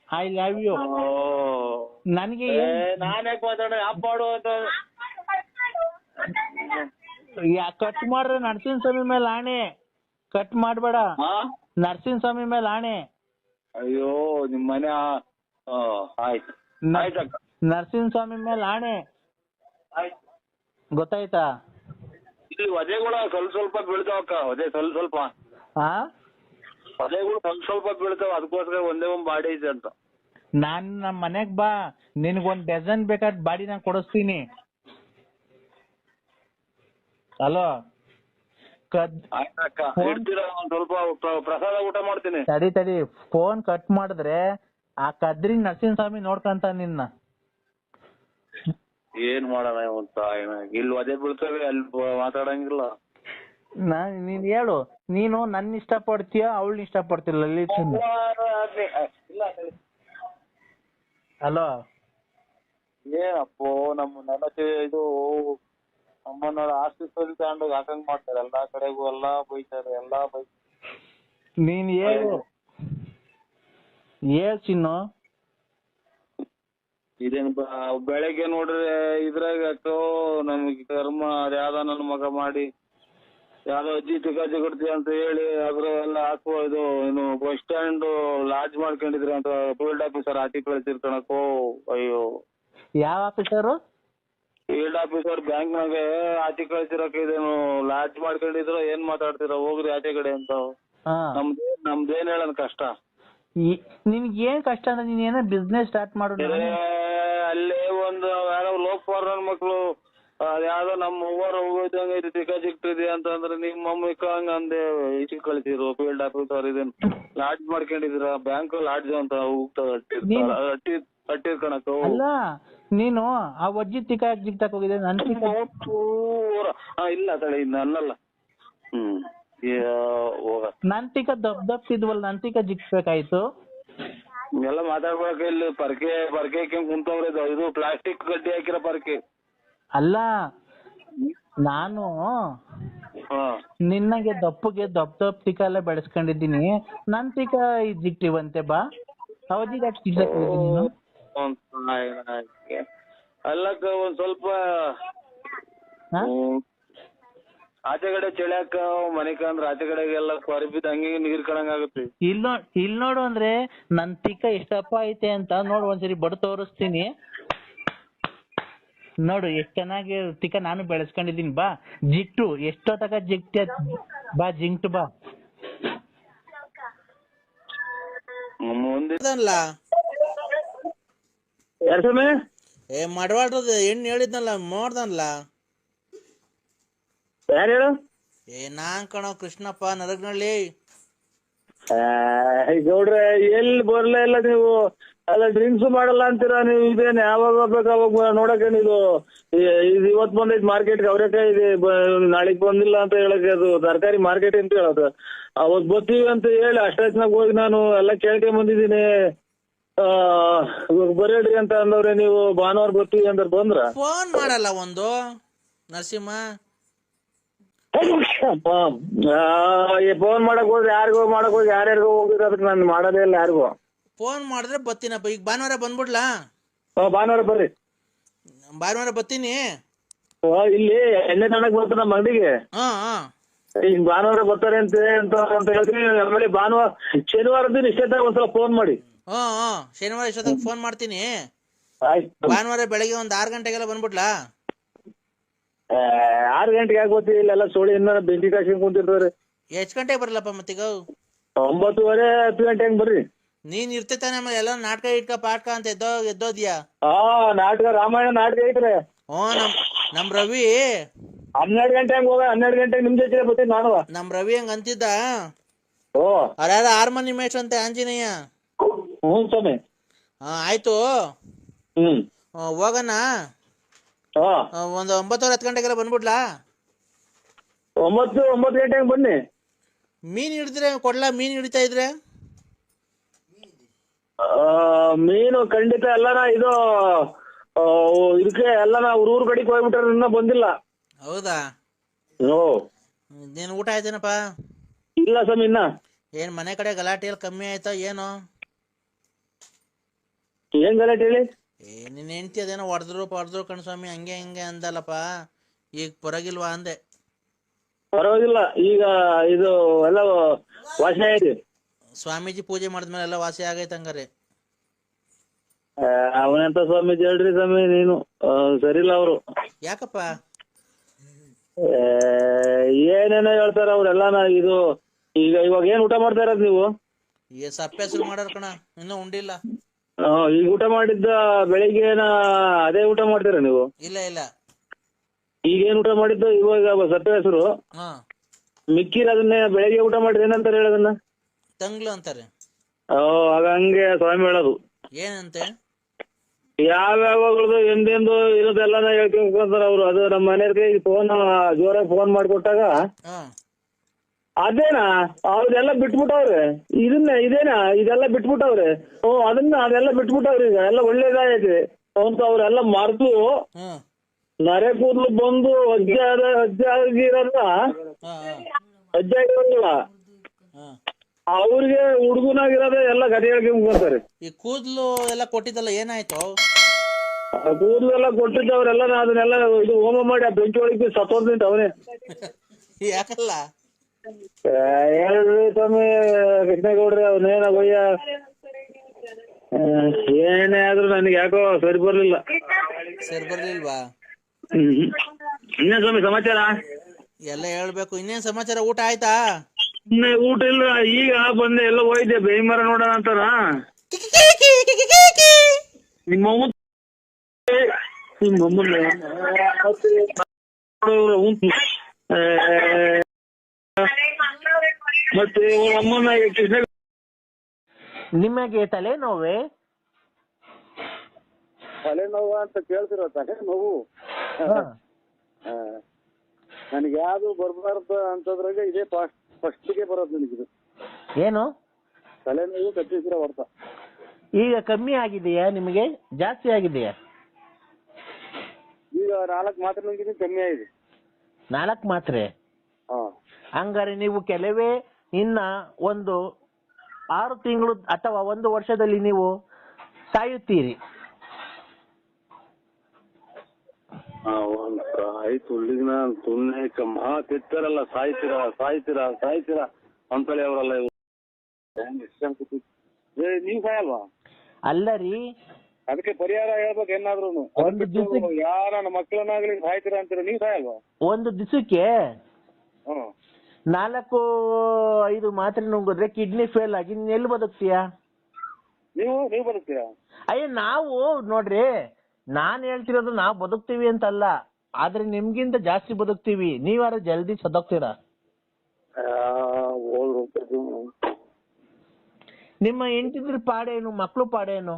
I love you. ನನಗೆ ನಾನೇ ಮಾತಾಡ ಅಪ್ಪಾಡು ಅಂತ ಕಟ್ ಮಾಡ್ರೆ ನರಸಿಂಹ ಸ್ವಾಮಿ ಮೇಲೆ ಆಣೆ, ಕಟ್ ಮಾಡ್ಬೇಡ. ನರಸಿಂಹ ಸ್ವಾಮಿ ಮೇಲೆ ಆಣೆ. ಅಯ್ಯೋ ನಿಮ್ ಮನೆ ಆಯ್ತು. ನರಸಿಂಹ ಸ್ವಾಮಿ ಮೇಲೆ ಆಣೆ. ಗೊತ್ತಾಯ್ತಾ? ಇಲ್ಲಿ ವಧೆಗಳು ಸ್ವಲ್ಪ ಬೀಳ್ತಾವಕ್ಕ, ವಧೆ ಸ್ವಲ್ಪ ಆ ವಧೆಗಳು ಸ್ವಲ್ಪ ಬೀಳ್ತಾವ, ಅದಕ್ಕೋಸ್ಕರ ಒಂದೇ ಒಂದ್ ಬಾಡಿ ಇದೆ ಅಂತ. ನಾನ್ ನಮ್ಮ ಮನೆಗ್ ಬಾ, ನಿನ್ಗೊಂದ್ ಡಜನ್ ಬೇಕಾದ್ ಬಾಡಿ ನಾನು ಕೊಡಿಸ್ತೀನಿ. ಹಲೋ ಆಯ್ತಕ್ಕ, ಇಡ್ತೀರಾ? ಒಂದ್ ಸ್ವಲ್ಪ ಪ್ರಸಾದ ಊಟ ಮಾಡ್ತೀನಿ. ತಡಿ ಫೋನ್ ಕಟ್ ಮಾಡಿದ್ರೆ ಆ ಕದ್ರಿ ನರಸಿಂಹಸ್ವಾಮಿ ನೋಡ್ಕಂತ ನಿನ್ನ. ಏನ್ ಮಾಡೋಣ ಅಂತ, ಇಲ್ಲಿ ವಧೆ ಬೀಳ್ತವೆ, ಅಲ್ಲಿ ಮಾತಾಡಂಗಿಲ್ಲ. ನೀನ್ ಹೇಳು, ನೀನು ನನ್ನ ಇಷ್ಟ ಪಡ್ತೀಯ ಅವಳನ್ನ ಇಷ್ಟ ಪಡ್ತಿಲ್ಲ ಲಲಿತ್? ಹಲೋ ಏನಪ್ಪೋ ನಮ್ಮನ್ನೆಲ್ಲ ಇದು ನಮ್ಮನ್ನ ಆಸ್ತಿ ತಗೊಂಡೋಗಿ ಹಾಕಂಗ್ ಮಾಡ್ತಾರೆ, ಎಲ್ಲಾ ಕಡೆಗೂ ಎಲ್ಲಾ ಬೈತಾರೆ, ನೀನ್ ಹೇಳು ಚಿನ್ನು. ಇದೇನ್ ಬೆಳಗ್ಗೆ ನೋಡ್ರೆ ಇದ್ರಾಗ ಯಾಕೋ ನಮ್ಗೆ ಕರ್ಮ ಅದ್ಯಾವ್ದ ನನ್ನ ಮಗ ಮಾಡಿ ಯಾವ್ದೋ ಅಜ್ಜಿ ಚಿಕಾಜಿ ಕೊಡ್ತೀವಿ ಅಂತ ಹೇಳಿ ಅದ್ರ ಎಲ್ಲ ಹಾಕುವ ಇದು ಏನು ಬಸ್ ಸ್ಟ್ಯಾಂಡ್ ಲಾಡ್ಜ್ ಮಾಡ್ಕೊಂಡಿದ್ರೆ ಅಂತ ಫೀಲ್ಡ್ ಆಫೀಸರ್ ಆಚೆ ಕಳಿಸಿರ್ಕಣಕೋ. ಅಯ್ಯೋ, ಯಾವ ಆಫೀಸರು? ಫೀಲ್ಡ್ ಆಫೀಸರ್ ಬ್ಯಾಂಕ್ನಾಗೆ ಆಚೆ ಕಳಿಸಿರಕ ಇದೇನು ಲಾಡ್ಜ್ ಮಾಡ್ಕೊಂಡಿದ್ರು, ಏನ್ ಮಾತಾಡ್ತೀರ ಹೋಗ್ರಿ ಆಚೆ ಕಡೆ ಅಂತ. ನಮ್ದೇನ್ ಹೇಳನ್ ಕಷ್ಟ? ನಿನ್ಗೆ ಏನ್ ಕಷ್ಟ ಅಂದ್ರೆ ನೀನ್ ಏನೋ ಬಿಸ್ನೆಸ್ ಸ್ಟಾರ್ಟ್ ಮಾಡು. ಅಲ್ಲೇ ಒಂದು ಯಾರೋ ಲೋಕಪಾಲ್ ನನ್ ಮಕ್ಳು ಯಾವ್ದೋ ನಮ್ಮ ಅವ್ವರ ಹೋಗೋದಂಗ ಇದು ಟಿಕ ಸಿಕ್ತಿದೆ ಅಂತಂದ್ರೆ ನಿಮ್ಮ ಮಮ್ಮಿಕ ಹಂಗ ಅಂದೆ ಈಚೆ ಕಳಿಸಿರು ಫೀಲ್ಡ್ ಆಫೀಸರ್ ಇದನ್ ಲಾಡ್ಜ್ ಮಾಡ್ಕೊಂಡಿದ್ರ ಬ್ಯಾಂಕ್ ಲಾಡ್ಜ್ ಅಂತ ಹೋಗ್ತಾ ಕಣಕ. ಅಲ್ಲ ನೀನು ಆ ಅಜ್ಜಿ ತಿಕ್ಕ ಜಿಗ್ತಾಕ್ ಹೋಗಿದೆ, ಇಲ್ಲ ತಳಿ ನನ್ನಲ್ಲ. ನನ್ ಟಿಕ ದಪ್ಪಿದ್ವಲ್ಲ, ನನ್ ಟಿಕ ಜಿಗ್ಸ್ಬೇಕಾಯ್ತು. ಎಲ್ಲ ಮಾತಾಡ್ಬೇಕ, ಇಲ್ಲಿ ಪರ್ಕೆ ಕುಂತವ್ರೆ, ಇದು ಪ್ಲಾಸ್ಟಿಕ್ ಗಡ್ಡಿ ಹಾಕಿರೋ ಪರ್ಕೆ. ಅಲ್ಲ ನಾನು ನಿನ್ನಗೆ ದಪ್ಪಗೆ ದಪ್ಪ ಟಿಕ ಎಲ್ಲ ಬೆಳೆಸ್ಕೊಂಡಿದ್ದೀನಿ, ನನ್ ಟಿಕ ಜಿಗ್ಟಿವಂತೆ ಬಾ. ಅವಧಿಗೆ ಅಲ್ಲಕ್ಕ ಒಂದ್ ಸ್ವಲ್ಪ ಆಚೆ ಕಡೆ ಚಳಿಯಾಕ ಮನೆಕ ಅಂದ್ರೆ ಆಚೆ ಕಡೆಗೆಲ್ಲ ಕೊರಬಿದ್ ಹಂಗೆ ನೀರ್ ಕಣಂಗ್ ಆಗುತ್ತೆ. ಇಲ್ ನೋಡು ಅಂದ್ರೆ ನನ್ ಟಿಕ ಎಷ್ಟಪ್ಪ ಐತೆ ಅಂತ ನೋಡು, ಒಂದ್ಸರಿ ಬಡ್ ತೋರಿಸ್ತೀನಿ ನೋಡು ಎಷ್ಟ್ ಚೆನ್ನಾಗಿ ಟಿಕ ನಾನು ಬೆಳೆಸ್ಕೊಂಡಿದೀನಿ. ಬಾ ಜಿಗ್ಟು, ಎಷ್ಟೋ ತಕ ಜಿಗ್ಟ ಬಾ, ಜಿಂಕ್ಟು ಬಾ. ಮಡವಾಡ್ರದ ಹೆಣ್ಣು ಹೇಳಿದ್ನಲ್ಲ ಮಾಡ್ದನ್ಲ. ಯಾರು ಹೇಳು? ನಾನ್ ಕಣೋ ಕೃಷ್ಣಪ್ಪ ನರಗ್ನಳ್ಳಿ. ಗೌಡ್ರೆ ಎಲ್ಲಿ ಬರ್ಲೇ ಇಲ್ಲ ನೀವು, ಅಲ್ಲ ಡ್ರಿಂಕ್ಸ್ ಮಾಡಲ್ಲ ಅಂತೀರಾ ನೀವು. ಇದೇನು ಯಾವಾಗ ಹೋಗ್ಬೇಕು ಅವಾಗ ನೋಡಕ್ಕೆ ಇದು ಇವತ್ತು ಬಂದೈತಿ ಮಾರ್ಕೆಟ್ಗೆ ಅವರೇಕಾಯಿ ಇದೆ, ನಾಳೆಗ್ ಬಂದಿಲ್ಲ ಅಂತ ಹೇಳಕ್ಕೆ ಅದು ತರಕಾರಿ ಮಾರ್ಕೆಟ್ ಅಂತ ಹೇಳೋದು. ಅವತ್ ಬರ್ತೀವಿ ಅಂತ ಹೇಳಿ ಅಷ್ಟಾಗ ಹೋಗಿ ನಾನು ಎಲ್ಲ ಕೇಳ್ಕೊಂಡ್ ಬಂದಿದ್ದೀನಿ. ಬರೇಡ್ರಿ ಅಂತ ಅಂದವ್ರೆ, ನೀವು ಭಾನುವಾರ ಬರ್ತೀವಿ ಅಂತ ಬಂದ್ರ ಫೋನ್ ಮಾಡಲ್ಲ ಒಂದು ನರಸಿಂಹ. ಫೋನ್ ಮಾಡಕ್ ಹೋದ್ರೆ ಯಾರ್ಯಾರಿಗೋ ಹೋಗಿದ್ರೆ ಅದಕ್ಕೆ ನಾನು ಮಾಡೋದೇ ಇಲ್ಲ ಯಾರಿಗೂ. ಫೋನ್ ಮಾಡಿದ್ರೆ ಬತ್ತೀನಪ್ಪ. ಈಗ ಭಾನುವಾರ ಬಂದ್ಬಿಡ್ಲಾ? ಭಾನುವಾರ ಬರ್ರಿ. ಭಾನುವಾರ ಬತ್ತೀನಿ. ಇಲ್ಲಿ ಎಣ್ಣೆ ತನಕ ಬರ್ತಾರೆ ನಮ್ಮ ಅಂಗಡಿಗೆ. ಈಗ ಭಾನುವಾರ ಬರ್ತಾರೆ ಅಂತ ಹೇಳ್ತೀನಿ. ಆಮೇಲೆ ಭಾನುವಾರ ಶನಿವಾರ ದಿನ ಇಷ್ಟೇ ಒಂದ್ಸಲ ಫೋನ್ ಮಾಡಿ. ಶನಿವಾರ ಇಷ್ಟೊತ್ತಿಗೆ ಫೋನ್ ಮಾಡ್ತೀನಿ. ಆಯ್ತು. ಭಾನುವಾರ ಬೆಳಗ್ಗೆ ಒಂದ್ 6 ಗಂಟೆಗೆಲ್ಲ ಬಂದ್ಬಿಡ್ಲಾ? 6 ಗಂಟೆಗೆ ಆಗೋತಿ, ಇಲ್ಲೆಲ್ಲ ಸೋಳಿ ಇನ್ನ ಬೆಂಕಿ ಕಾಯ್ಸ್ಕೊಂಡ್ ಕುಂತಿರ್ತಾರೆ. ಎಷ್ಟ್ ಗಂಟೆಗೆ ಬರಲ್ಲಪ್ಪ ಮತ್ತೀಗ? 9:30 10 ಗಂಟೆ ಹಂಗ್ ಬರ್ರಿ. ನೀನ್ ಇರ್ತಾನೆ ಆಮೇಲೆ ಎಲ್ಲ ನಾಟಕ ಇಟ್ಕ ಪಾಟ್ಕ ಅಂತ ಎದ್ದೋದ್ಯಾ? ನಾಟಕ ರಾಮಾಯಣ ನಾಟಕ ಐತ್ರಿ. ನಮ್ ರವಿ 12 ಗಂಟೆ ಹಂಗ 12 ಗಂಟೆಗೆ ನಿಮ್ ಜೊತೆ ಬರ್ತೀನಿ ನಾನು. ನಮ್ ರವಿ ಹಂಗ ಅಂತಿದ್ದ. ಅವ್ರ್ಯಾರ ಹಾರ್ಮೋನಿ ಮೇಷ್ಟ್ರು ಅಂತೆ ಆಂಜನೇಯ. ಸ್ವಾಮಿ. ಆಯ್ತು ಹೋಗಣ. ಒಂದು 9:10 ಗಂಟೆಗೆಲ್ಲ ಬಂದ್ಬಿಡ್ಲಾ? 9 ಗಂಟೆಗೆ ಬನ್ನಿ. ಮೀನ್ ಹಿಡಿದ್ರೆ ಕೊಡ್ಲಾ? ಮೀನ್ ಹಿಡಿತಾ ಇದ್ರೆ ಮೀನು ಖಂಡಿತ ಎಲ್ಲಾನ ಇದು ಇದಕ್ಕೆ ಎಲ್ಲಾನ ಊರ್ ಕಡೆಗೆ ಹೋಗ್ಬಿಟ್ರೆ ಇನ್ನ ಬಂದಿಲ್ಲ. ಹೌದಾ? ನೀನ್ ಊಟ ಆಯ್ತೇನಪ್ಪ? ಇಲ್ಲ ಸ್ವಾಮಿ ಇನ್ನ. ಏನ್ ಮನೆ ಕಡೆ ಗಲಾಟೆ ಎಲ್ಲ ಕಮ್ಮಿ ಆಯ್ತಾ ಏನು? ಏನ್ ಗಲಾಟೆ ಹೇಳಿ? ನಿನ್ ಹೆಂಡ್ತಿ ಅದೇನೋ ಹೊಡೆದ್ರು ಕಣ್ಸ್ವಾಮಿ ಹಂಗೆ ಹಿಂಗೆ ಅಂದಲ್ಲಪ್ಪ, ಈಗ ಪರವಾಗಿಲ್ವಾ ಅಂದೆ. ಪರವಾಗಿಲ್ಲ, ಈಗ ಇದು ಎಲ್ಲ ವಾಸನೆ ಆಯ್ತು. ಸ್ವಾಮೀಜಿ ಪೂಜೆ ಮಾಡಿದ್ಮೇಲೆ ಎಲ್ಲ ವಾಸಿ ಆಗೈತೆ ಹಂಗಾರೆ? ಅವನೆಂತ ಸ್ವಾಮೀಜಿ ಹೇಳ್ರಿ ಸ್ವಾಮಿ ನೀನು ಸರಿಲ್ಲ ಅವರು. ಯಾಕಪ್ಪ? ಏನೇನೋ ಹೇಳ್ತಾರ ಅವ್ರೆಲ್ಲಾನ. ಇದು ಈಗ ಇವಾಗ ಏನ್ ಊಟ ಮಾಡ್ತಾ ಇರೋದು ನೀವು? ಸಪ್ಪೆ ಹೆಸರು ಮಾಡಾರ ಕಣ, ಇನ್ನೂ ಉಂಡಿಲ್ಲ. ಈಗ ಊಟ ಮಾಡಿದ್ದ ಬೆಳಿಗ್ಗೆನ ಅದೇ ಊಟ ಮಾಡ್ತೀರಾ ನೀವು? ಇಲ್ಲ ಇಲ್ಲ, ಈಗೇನ್ ಊಟ ಮಾಡಿದ್ದು ಇವಾಗ ಸತ್ತ ಹೆಸರು ಹಾ ಮಿಕ್ಕಿರ ಅದನ್ನೇ ಬೆಳಿಗ್ಗೆ ಊಟ ಮಾಡಿದ್ರೆ ಏನಂತಾರೆ ಹೇಳೋದನ್ನ? ತಂಗ್ಳು ಅಂತಾರೆ. ಆಗ ಹಂಗೆ ಸ್ವಾಮಿ ಹೇಳೋದು. ಏನಂತೆ? ಯಾವ್ಯಾವಾಗ್ಲದು ಎಂದೆಂದು ಇರೋದೆಲ್ಲ ಹೇಳ್ಕೊಂಡ್ತಾರ ಅವ್ರು. ಅದು ನಮ್ಮ ಮನೆಯವ್ರಿಗೆ ಫೋನ್ ಜೋರಾಗಿ ಫೋನ್ ಮಾಡ್ಕೊಟ್ಟಾಗ ಹಾ ಅದೇನಾ ಅವ್ರೆಲ್ಲ ಬಿಟ್ಬಿಟ್ಟವ್ರೆ, ಇದೇನಾ ಇದೆಲ್ಲ ಬಿಟ್ಬಿಟ್ಟವ್ರೆ. ಅದೆಲ್ಲ ಬಿಟ್ಬಿಟ್ಟವ್ರಿ. ಈಗ ಎಲ್ಲ ಒಳ್ಳೇದಾಗೈತೆ ಅಂತ ಅವ್ರೆಲ್ಲ ಮರ್ತು ಹ್ಮ್ ನರೆ ಕೂದಲು ಬಂದು ಅಜ್ಜ ಆಗಿರಲ್ಲ, ಅಜ್ಜ ಆಗಿರೋದಿಲ್ಲ ಅವ್ರಿಗೆ ಹುಡುಗನಾಗಿರೋದೇ ಎಲ್ಲ ಗತಿ ಹೇಳ್ಕೊಂತಾರೆ. ಈ ಕೂದ್ಲು ಎಲ್ಲ ಕೊಟ್ಟಿದ್ದಲ್ಲ ಏನಾಯ್ತು? ಕೂದಲು ಎಲ್ಲ ಕೊಟ್ಟಿದ್ದವ್ರೆಲ್ಲ ಅದನ್ನೆಲ್ಲ ಇದು ಹೋಮ ಮಾಡಿ ಆ ಬೆಂಕಿ ಒಳಗೆ ಸತ್ತೋದ್ನಿಂತ ಅವನೇ. ಯಾಕಲ್ಲ? ಹೇಳ್ರಿ ಸ್ವಾಮಿ ಕೃಷ್ಣೇಗೌಡ್ರಿ, ಅವನೇನ ಭಯ್ಯ ಏನೇ ಆದ್ರೂ ನನಗೆ ಯಾಕೋ ಸರಿ ಬರ್ಲಿಲ್ಲ. ಸರಿ ಬರ್ಲಿಲ್ವಾ? ಇನ್ನೇನ್ ಸ್ವಾಮಿ ಸಮಾಚಾರ? ಎಲ್ಲ ಹೇಳ್ಬೇಕು. ಇನ್ನೇನ್ ಸಮಾಚಾರ? ಊಟ ಆಯ್ತಾ? ಊಟ ಇಲ್ಲ, ಈಗ ಬಂದೆ. ಎಲ್ಲ ಹೋಯ್ದೆ ಬೇಯಿಮರ ನೋಡೋಣ ಅಂತಾರ. ನಿಮ್ಮಮ್ಮ ಮತ್ತೆ ಅಮ್ಮನ ಕೃಷ್ಣ. ನಿಮಗೆ ತಲೆನೋವೇ? ತಲೆನೋವು ಅಂತ ಕೇಳ್ತಿರೋ ತಲೆನೋವು ನನಗೆ ಯಾವ್ದು ಬರ್ಬಾರ್ದು ಅಂತದ್ರಾಗ ಇದೇ ಫಸ್ಟಿಗೆ ಬರೋದು ನನಗಿದು. ಏನು? ತಲೆನೋವು ಕತ್ತಿಸಿರೋ ಹೊರ್ತ. ಈಗ ಕಮ್ಮಿ ಆಗಿದೆಯಾ ನಿಮಗೆ? ಜಾಸ್ತಿ ಆಗಿದೆಯಾ? ಈಗ 4 ಮಾತ್ರೆ ನುಂಗಿದ್ದೀನಿ, ಕಮ್ಮಿ ಆಗಿದೆ. 4 ಮಾತ್ರೆ? ಹಂಗಾರೆ ನೀವು ಕೆಲವೇ ಇನ್ನ ಒಂದು 6 ತಿಂಗಳು ಅಥವಾ 1 ವರ್ಷದಲ್ಲಿ ನೀವು ಸಾಯುತ್ತೀರಿ. ಆಯ್ತು ಹುಡುಗಿನ ಸುಮ್ಮನೆ ಮಾತಿರ್ತಾರಲ್ಲ, ಸಾಯ್ತೀರಾ ಸಾಯ್ತೀರಾ ಸಾಯ್ತೀರಾ ಅಂತೇಳಿ ಅವರಲ್ಲ. ನೀವ್ ಸಾಯಲ್ವಾ? ಅಲ್ಲ ರೀ, ಅದಕ್ಕೆ ಪರಿಹಾರ ಹೇಳ್ಬೇಕು ಏನಾದ್ರು. ಒಂದು ದಿವಸ ಯಾರ ನನ್ನ ಮಕ್ಕಳನ್ನಾಗ್ಲಿ ಸಾಯ್ತೀರಾ ಅಂತೀರ, ನೀವ್ ಸಾಯಲ್ವಾ? ಒಂದು ದಿವಸಕ್ಕೆ 4-5 ಮಾತ್ರೆ ನುಂಗಿದ್ರೆ ಕಿಡ್ನಿ ಫೇಲ್ ಆಗಿ ನೀನ್ ಎಲ್ಲಿ ಬದುಕ್ತೀಯಾ? ನೀವು ಬದುಕ್ತೀರಾ? ಅಯ್ಯ ನಾವು ನೋಡ್ರಿ, ನಾನ್ ಹೇಳ್ತಿರೋದು ನಾವು ಬದುಕ್ತೀವಿ ಅಂತಲ್ಲ, ಆದ್ರೆ ನಿಮ್ಗಿಂತ ಜಾಸ್ತಿ ಬದುಕ್ತೀವಿ. ನೀವಾರ ಜಲ್ದಿ ಸದೋಗ್ತೀರಾ. ನಿಮ್ಮ ಹೆಂಡತಿದ್ರ ಪಾಡೇನು, ಮಕ್ಳು ಪಾಡೇನು?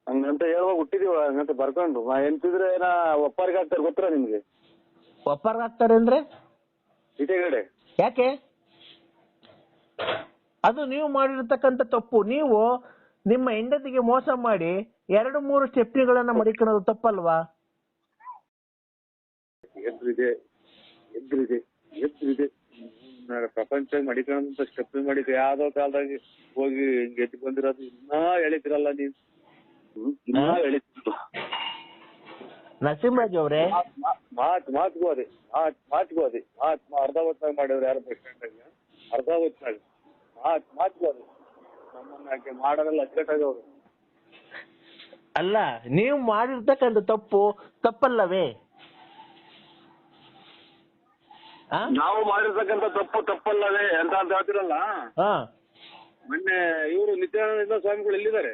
ಹಂಗಂತ ಹೇಳುವಾಗ ಹುಟ್ಟಿದೀವ, ಹಂಗಂತ ಬರ್ಕೊಂಡು ಎಂತಿದ್ರೆ ಏನ ಒಪ್ಪಾರಿಗೆ ಆಗ್ತಾರೆ ಗೊತ್ತಾ ನಿಮ್ಗೆ? ಒಪ್ಪಾರ್ಗ ಆಗ್ತಾರೆ ಅಂದ್ರೆ ಇಟೇಗಡೆ ಯಾಕೆ? ಅದು ನೀವು ಮಾಡಿರ್ತಕ್ಕಂಥ ತಪ್ಪು. ನೀವು ನಿಮ್ಮ ಹೆಂಡತಿಗೆ ಮೋಸ ಮಾಡಿ 2-3 ಸ್ಟೆಪ್ನಿಗಳನ್ನ ಮಡಿಕೊಳ್ಳೋದು ತಪ್ಪಲ್ವಾ? ಎದ್ರಿದೆ ಪ್ರಪಂಚ ಮಡಿಕೊಂಡ ಸ್ಟೆಪ್ ಮಾಡಿದ್ವಿ. ಯಾವ್ದೋ ಕಾಲದಾಗ ಹೋಗಿ ಗೆದ್ದು ಬಂದಿರೋದು ಇನ್ನೂ ಎಳಿತಿರಲ್ಲ ನೀವು. ನರಸಿಂಹರಾಜ್ ಅವ್ರೆ, ಮಾತ್ಗೂ ಅದೇ ಅರ್ಧ ಹೊತ್ತಾಗ ಮಾಡಿವ್ರು ಯಾರು ಬಸ್ ಸ್ಟ್ಯಾಂಡ್ ಅರ್ಧ ಹೊತ್ತಾಗ ಮಾತ್ಗೂ ಅದೇ ನಮ್ಮನ್ನ ಮಾಡೋರೆಲ್ಲ ಅಚ್ಚುಕಟ್ಟಾಗವ್ರು. ಅಲ್ಲ, ನೀವು ಮಾಡಿರ್ತಕ್ಕಂಥ ತಪ್ಪಲ್ಲವೇ? ನಾವು ಮಾಡಿರ್ತಕ್ಕಂಥ ತಪ್ಪಲ್ಲವೇ ಅಂತ ಹೇಳ್ತಿರಲ್ಲ. ಮೊನ್ನೆ ಇವರು ನಿತ್ಯಾನಂದ ಸ್ವಾಮಿಗಳು ಎಲ್ಲಿದ್ದಾರೆ?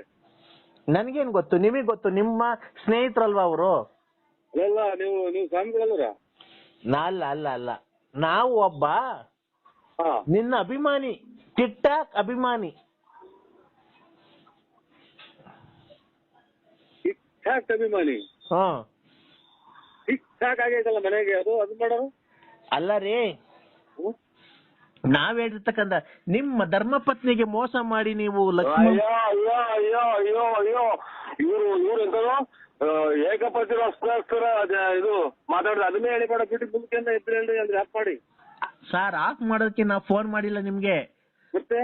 ನನ್ಗೇನ್ ಗೊತ್ತು, ನಿಮಗ್ ಗೊತ್ತು, ನಿಮ್ಮ ಸ್ನೇಹಿತರಲ್ವಾ ಅವರು? ಅಲ್ಲ, ನೀವು ಸ್ವಾಮಿಗಳಲ್ಲ? ಅಲ್ಲ, ನಾವು ಒಬ್ಬ ನಿನ್ನ ಅಭಿಮಾನಿ, ಟಿಕ್ ಟಾಕ್ ಅಭಿಮಾನಿ. ಟಿಕ್ ಟಾಕ್ ಅಭಿಮಾನಿ? ಟಿಕ್ ಟಾಕ್ ಆಗೈತಲ್ಲ ಮನೆಗೆ, ಅದು ಮಾಡೋರು ಅಲ್ಲ ರೀ. ನಾವ್ ಹೇಳಿರ್ತಕ್ಕಂಥ ನಿಮ್ಮ ಧರ್ಮಪತ್ನಿಗೆ ಮೋಸ ಮಾಡಿ ನೀವು ಲಕ್ಷ್ಮಣ. ಅಯ್ಯೋ ಇವ್ರು ಎಂತದು ಏಕಪತಿರೋಸ್ಕರ ಇದು ಮಾತಾಡಿದ್ರೆ ಅದನ್ನೇ ಹೇಳಿ ಬೇಡ, ಬಿಟ್ಟು ಮುಂದಕ್ಕೆ ಇದ್ರೆ ಹೇಳ್ರಿ ಅಂದ್ರೆ ಆಫ್ ಮಾಡಿ. ಸರ್, ಆಫ್ ಮಾಡೋದಕ್ಕೆ ನಾವು ಫೋನ್ ಮಾಡಿಲ್ಲ ನಿಮ್ಗೆ. ಮತ್ತೆ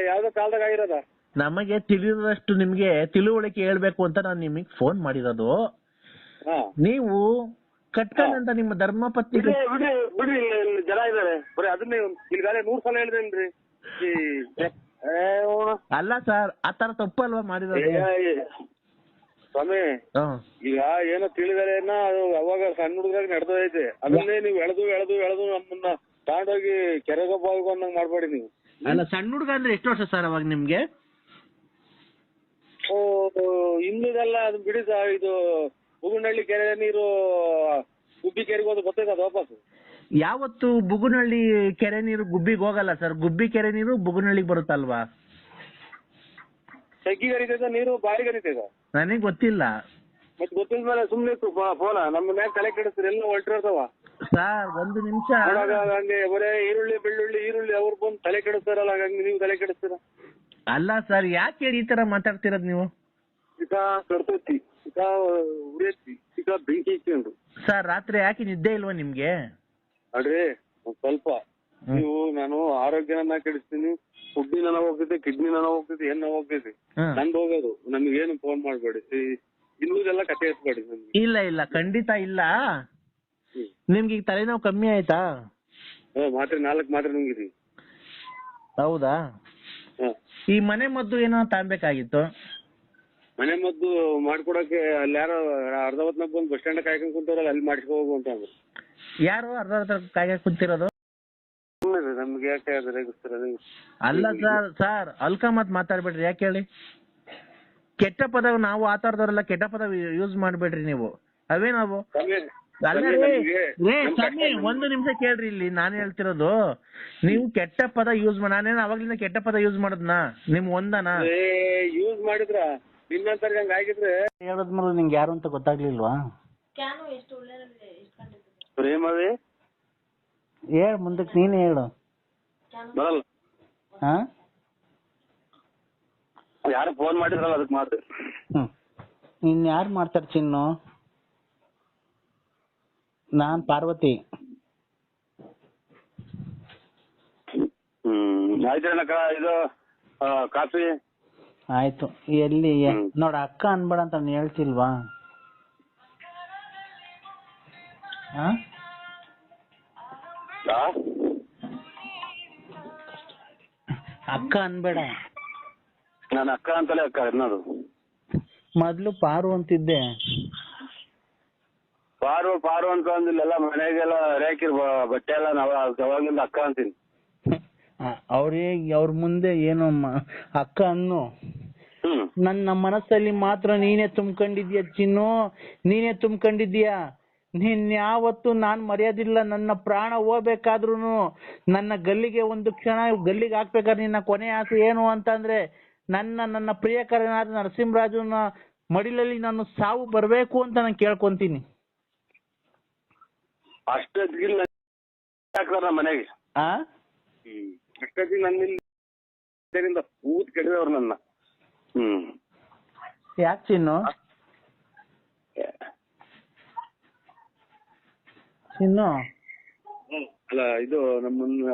ಯಾವ್ದೋ ಕಾಲದಾಗ ಆಗಿರೋದ? ನಮಗೆ ತಿಳಿದಷ್ಟು ನಿಮ್ಗೆ ತಿಳುವಳಿಕೆ ಹೇಳ್ಬೇಕು ಅಂತ ನಾನು ನಿಮಗೆ ಫೋನ್ ಮಾಡಿರೋದು. ನೀವು ಕಟ್ಕೊಂಡಂತ ನಿಮ್ಮ ಧರ್ಮಪತ್ನಿಗೆ ಬಿಡಿ ಜನ ಇದಾರೆ ಬರೀ ಅದನ್ನೇ ಈಗಾಗಲೇ 100 ಸಲ ಹೇಳಿದೇನ್ರಿ. ಅಲ್ಲ ಸರ್ ಆತರ ತಪ್ಪಲ್ವಾ ಮಾಡಿರೋದು? ಸ್ವಾಮಿ ಈಗ ಏನೋ ತಿಳಿದಾರೇನ ಅದು ಅವಾಗ ಸಣ್ಣ ಹುಡುಗರಾಗ ನಡೆದೈತೆ, ಅದನ್ನೇ ನೀವು ಎಳೆದು ನಮ್ಮನ್ನ ತಗೊಂಡೋಗಿ ಕೆರೆಗೊಬ್ಬ ಅನ್ನಂಗ್ ಮಾಡ್ಬೇಡಿ ನೀವು. ಅಲ್ಲ ಸಣ್ಣ ಹುಡುಗ ಅಂದ್ರೆ ಎಷ್ಟು ವರ್ಷ ಸರ್ ಅವಾಗ ನಿಮ್ಗೆ? ಇನ್ನುದೆಲ್ಲ ಅದು ಬಿಡಿ ಸರ್, ಇದು ಬುಗುನಹಳ್ಳಿ ಕೆರೆ ನೀರು ಗುಬ್ಬಿ ಕೆರೆಗೆ ಹೋದ ಗೊತ್ತೈತೆ ಅದು ವಾಪಸ್. ಯಾವತ್ತು ಬುಗುನಹಳ್ಳಿ ಕೆರೆ ನೀರು ಗುಬ್ಬಿಗೆ ಹೋಗಲ್ಲ ಸರ್, ಗುಬ್ಬಿ ಕೆರೆ ನೀರು ಬುಗುನಹಳ್ಳಿಗೆ ಬರುತ್ತಲ್ವಾ? ತಗ್ಗಿ ಕರಿತೈತ ನೀರು ಬಾರಿ ಕರಿತೈತ? ನನಗೆ ಗೊತ್ತಿಲ್ಲ. ಮತ್ತೆ ಗೊತ್ತಿದ ಮೇಲೆ ಸುಮ್ನೆ ಫೋನ ನಮ್ಮ ಮ್ಯಾಗ ತಲೆ ಕೆಡಿಸ್ತಾರೆ, ಎಲ್ಲ ಹೊಲ್ಟಿರ್ತಾವ ಸರ್. ಒಂದು ನಿಮಿಷ. ಹಂಗೆ ಬರೇ ಈರುಳ್ಳಿ ಅವ್ರು ಬಂದು ತಲೆ ಕೆಡಿಸ್ತಾರಲ್ಲ, ಹಂಗ ನೀವು ತಲೆ ಕೆಡಿಸ್ತೀರ? ಅಲ್ಲ ಸರ್, ಯಾಕೆ ಈ ತರ ಮಾತಾಡ್ತಿರೋದು ನೀವು? ಈಗ ಕಡ್ತೈತಿ, ಈಗ ಉರಿಯತ್ತಿ, ಈಗ ಬೆಂಕಿ ಇಟ್ಕೊಂಡು. ಸರ್ ರಾತ್ರಿ ಯಾಕೆ ನಿದ್ದೆ ಇಲ್ವಾ ನಿಮ್ಗೆ? ಅಡ್ರಿ ಒಂದ್ ಸ್ವಲ್ಪ ನೀವು, ನಾನು ಆರೋಗ್ಯನ ಕೆಡಿಸ್ತೀನಿ, ಫುಡ್ಡಿನ ಹೋಗ್ತೈತಿ, ಕಿಡ್ನಿನ ಹೋಗ್ತೈತಿ, ಏನ್ ಹೋಗ್ತೈತಿ, ನಂದು ಹೋಗೋದು. ನಮಗೇನು ಫೋನ್ ಮಾಡ್ಬೇಡಿ, ಇನ್ನೂದೆಲ್ಲ ಕತೆ ಎತ್ಬೇಡಿ ನಮ್ಗೆ. ಇಲ್ಲ ಖಂಡಿತ ಇಲ್ಲ. ನಿಮ್ಗೆ ಈಗ ತಲೆನೋವು ಕಮ್ಮಿ ಆಯ್ತಾ? ಮಾತ್ರೆ 4 ಮಾತ್ರೆ ನುಂಗಿದೀವಿ. ಹೌದಾ? ಈ ಮನೆ ಮದ್ದು ಏನೋ ತಾಂಬೇಕಾಗಿತ್ತು. ಮನೆ ಮದ್ದು ಮಾಡ್ಕೊಡಕ್ಕೆ ಅಲ್ಲಿ ಯಾರೋ ಅರ್ಧ ಹೊತ್ನಾಗ ಬಂದು ಬಸ್ ಸ್ಟ್ಯಾಂಡ್ ಕಾಯ್ಕೊಂಡ್ ಕುಂತಾರಲ್ಲ, ಅಲ್ಲಿ ಮಾಡಿಸ್ಕೊ ಹೋಗು ಅಂತ ಅಂದ್ರು. ಯಾರು ಅರ್ಧ ಕಾಯ್ಕೊಂಡು ಕುಂತಿರೋದು? ನಮ್ಗೆ ಯಾಕೆ ರೇಗಿಸ್ತಾರೆ? ಅಲ್ಲ ಸರ್ ಅಲ್ಕ ಮಾತಾಡ್ಬೇಡ್ರಿ. ಯಾಕೆ ಹೇಳಿ? ಕೆಟ್ಟ ಪದ ನಾವು ಆತರದವರೆಲ್ಲ ಕೆಟ್ಟ ಪದ ಯೂಸ್ ಮಾಡ್ಬೇಡ್ರಿ ನೀವು. ಅವೇ ನಾವು ಒಂದು ನಿಮಿಷ ಕೇಳ್ರಿ, ಇಲ್ಲಿ ನಾನು ಹೇಳ್ತಿರೋದು. ನೀವು ಕೆಟ್ಟ ಪದ ಯೂಸ್ ನಾನೇನು ಅವಾಗ್ಲಿಂದ ಕೆಟ್ಟ ಪದ ಯೂಸ್ ಮಾಡದ್ನಾ? ನಿಮ್ ಒಂದನಾ ಯೂಸ್ ಮಾಡಿದ್ರ ನಿನ್ನಂತರ ಹಂಗ ಆಗಿದ್ರೆ ಹೇಳದ್ಮೇಲೆ ನಿಂಗೆ ಯಾರು ಅಂತ ಗೊತ್ತಾಗ್ಲಿಲ್ವಾ? ಪ್ರೇಮವೇ ಹೇಳ್, ಮುಂದಕ್ಕೆ ನೀನೇ ಹೇಳು. ಬರಲ್ಲ. ಯಾರು ಫೋನ್ ಮಾಡಿದ್ರಲ್ಲ ಅದಕ್ಕೆ ಮಾತು. ಇನ್ ಯಾರು ಮಾಡ್ತಾರೆ ಚಿನ್ನು? ನಾನ್ ಪಾರ್ವತಿ. ಆಯ್ತಕ್ಕ, ಇದು ಕಾಫಿ ಆಯ್ತು. ಎಲ್ಲಿ ನೋಡ, ಅಕ್ಕ ಅನ್ಬೇಡ ಅಂತ ನಾನು ಹೇಳ್ತಿಲ್ವಾ? ಅಕ್ಕ ಅನ್ಬೇಡ. ನಾನು ಅಕ್ಕ ಅಂತಲೇ ಅಕ್ಕ ಅನ್ನೋದು. ಮೊದ್ಲು ಪಾರು ಅಂತಿದ್ದೆ. ಪಾರು ಅಂತ ಅಂದಿಲ್ಲ, ಮನೆಗೆಲ್ಲ ರೇಕಿರ್ ಬಟ್ಟೆ ಎಲ್ಲ ನಾವು ಅವಾಗಿಂದ ಅಕ್ಕ ಅಂತೀನಿ. ಅವ್ರ ಮುಂದೆ ಏನು ಅಕ್ಕ ಅನ್ನು. ನನ್ನ ಮನಸ್ಸಲ್ಲಿ ಮಾತ್ರ ನೀನೇ ತುಂಬ್ಕೊಂಡಿದ್ಯಾ ಚಿನ್ನು, ನೀನೇ ತುಂಬ್ಕೊಂಡಿದ್ಯಾ. ನೀನ್ ಯಾವತ್ತು ನಾನ್ ಮರೆಯೋದಿಲ್ಲ. ನನ್ನ ಪ್ರಾಣ ಹೋಗ್ಬೇಕಾದ್ರೂ, ನನ್ನ ಗಲ್ಲಿಗೆ ಒಂದು ಕ್ಷಣ ಗಲ್ಲಿಗೆ ಹಾಕ್ಬೇಕಾದ್ರೆ ನಿನ್ನ ಕೊನೆ ಆಸೆ ಏನು ಅಂತಂದ್ರೆ, ನನ್ನ ಪ್ರಿಯಕರನಾದ ನರಸಿಂಹರಾಜನ ಮಡಿಲಲ್ಲಿ ನಾನು ಸಾವು ಬರ್ಬೇಕು ಅಂತ ನಾನು ಕೇಳ್ಕೊಂತೀನಿ. ಅಷ್ಟೊತ್ತಿಗಿಲ್ಲ ಮನೆಗೆ ಅಷ್ಟೊತ್ತಿಗೆ ನನ್ನಿಂದ ಊತ್ ಕೆಡದವ್ರು ನನ್ನ. ಯಾಕೆ ಚಿನ್ನು? ಚಿನ್ನು ಅಲ್ಲ, ಇದು ನಮ್ಮನ್ನ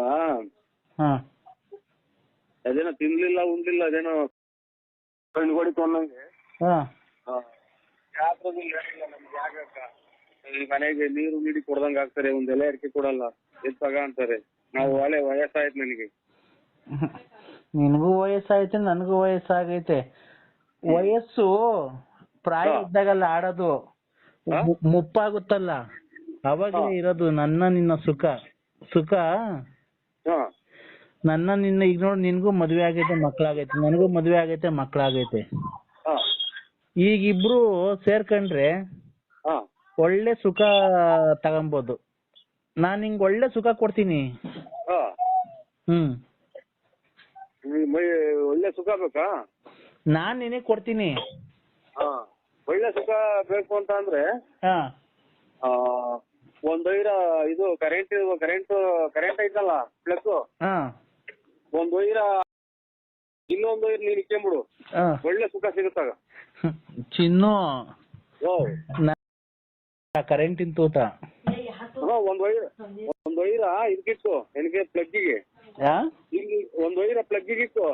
ಅದೇನೋ ತಿನ್ಲಿಲ್ಲ ಉಣ್ಲಿಲ್ಲ, ಅದೇನೋ ಕಣ್ಗೊಡಿ ತೊಂದಂಗೆ ಮನೆಗೆ ನೀರು ನೀಡಿ ಕೊಡ್ದಂಗ ಆಗ್ತಾರೆ, ಒಂದ್ ಎಲೆ ಅಡಿಕೆ ಕೊಡಲ್ಲ, ಎತ್ತಾಗ ಅಂತಾರೆ. ನಾವು ವಯಸ್ಸಾಯ್ತು ನನಗೆ. ನಿನಗೂ ವಯಸ್ಸಾಯ್ತು, ನನಗೂ ವಯಸ್ಸಾಗೈತೆ. ವಯಸ್ಸು ಪ್ರಾಯ ಇದ್ದಾಗಲ್ಲ ಆಡೋದು, ಮುಪ್ಪಾಗುತ್ತಲ್ಲ ಅವಾಗಲೇ ಇರೋದು. ನಿನ್ನ ಸುಖ ನಿನ್ನ ಈಗ ನೋಡಿ, ನಿನ್ಗೂ ಮದ್ವೆ ಆಗೈತೆ, ಮಕ್ಳಾಗೈತೆ, ನನಗೂ ಮದ್ವೆ ಆಗೈತೆ, ಮಕ್ಳಾಗೈತೆ. ಈಗ ಇಬ್ರು ಸೇರ್ಕೊಂಡ್ರೆ ಒಳ್ಳೆ ಸುಖ ತಗೊಂಬೋದು. ನಾನ್ ನಿಂಗೆ ಒಳ್ಳೆ ಸುಖ ಕೊಡ್ತೀನಿ. ಒಳ್ಳೆ ಸುಖ ಬೇಕಾ? ನಾನ್ ನಿನಗೆ ಕೊಡ್ತೀನಿ. ಒಳ್ಳೆ ಸುಖ ಬೇಕು ಅಂತ ಅಂದ್ರೆ ಒಂದ್ ಇದು ಕರೆಂಟ್ ಐತಲ್ಲ ಪ್ಲಸ್, ಒಂದ್ ಇನ್ನೊಂದು ನೀನ್ ಇಕ್ಕೊಂಬಿಡು, ಒಳ್ಳೆ ಸುಖ ಸಿಗುತ್ತಾಗ. ಚಿನ್ನು ಕರೆಂಟಿನ ತೂತ. ಒಂದ್ ವೈರ ಇದಕ್ಕಿತ್ತು ನನಗೆ ಪ್ಲಗ್ಗಿಗೆ, ಒಂದ್ ವೈರ ಪ್ಲಗ್ಗಿಗೆ ಇತ್ತು,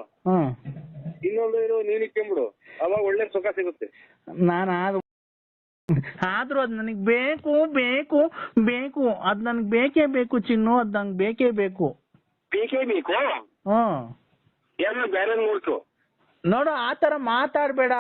ಇನ್ನೊಂದು ವೈರು ನೀನ್ ಇಕ್ಕೊಂಬಿಡು, ಅವಾಗ ಒಳ್ಳೆ ಸುಖ ಸಿಗುತ್ತೆ. ಆದ್ರೂ ಅದ್ ನನಗ್ ಬೇಕು ಬೇಕು ಬೇಕು, ಅದ್ ನನ್ಗ್ ಬೇಕೇ ಬೇಕು ಚಿನ್ನು, ಅದ್ ನಂಗೆ ಬೇಕೇ ಬೇಕು. ಏನೋ ಬೇರೆ ನೋಡ್ಕೊ. ನೋಡು ಆತರ ಮಾತಾಡ್ಬೇಡ.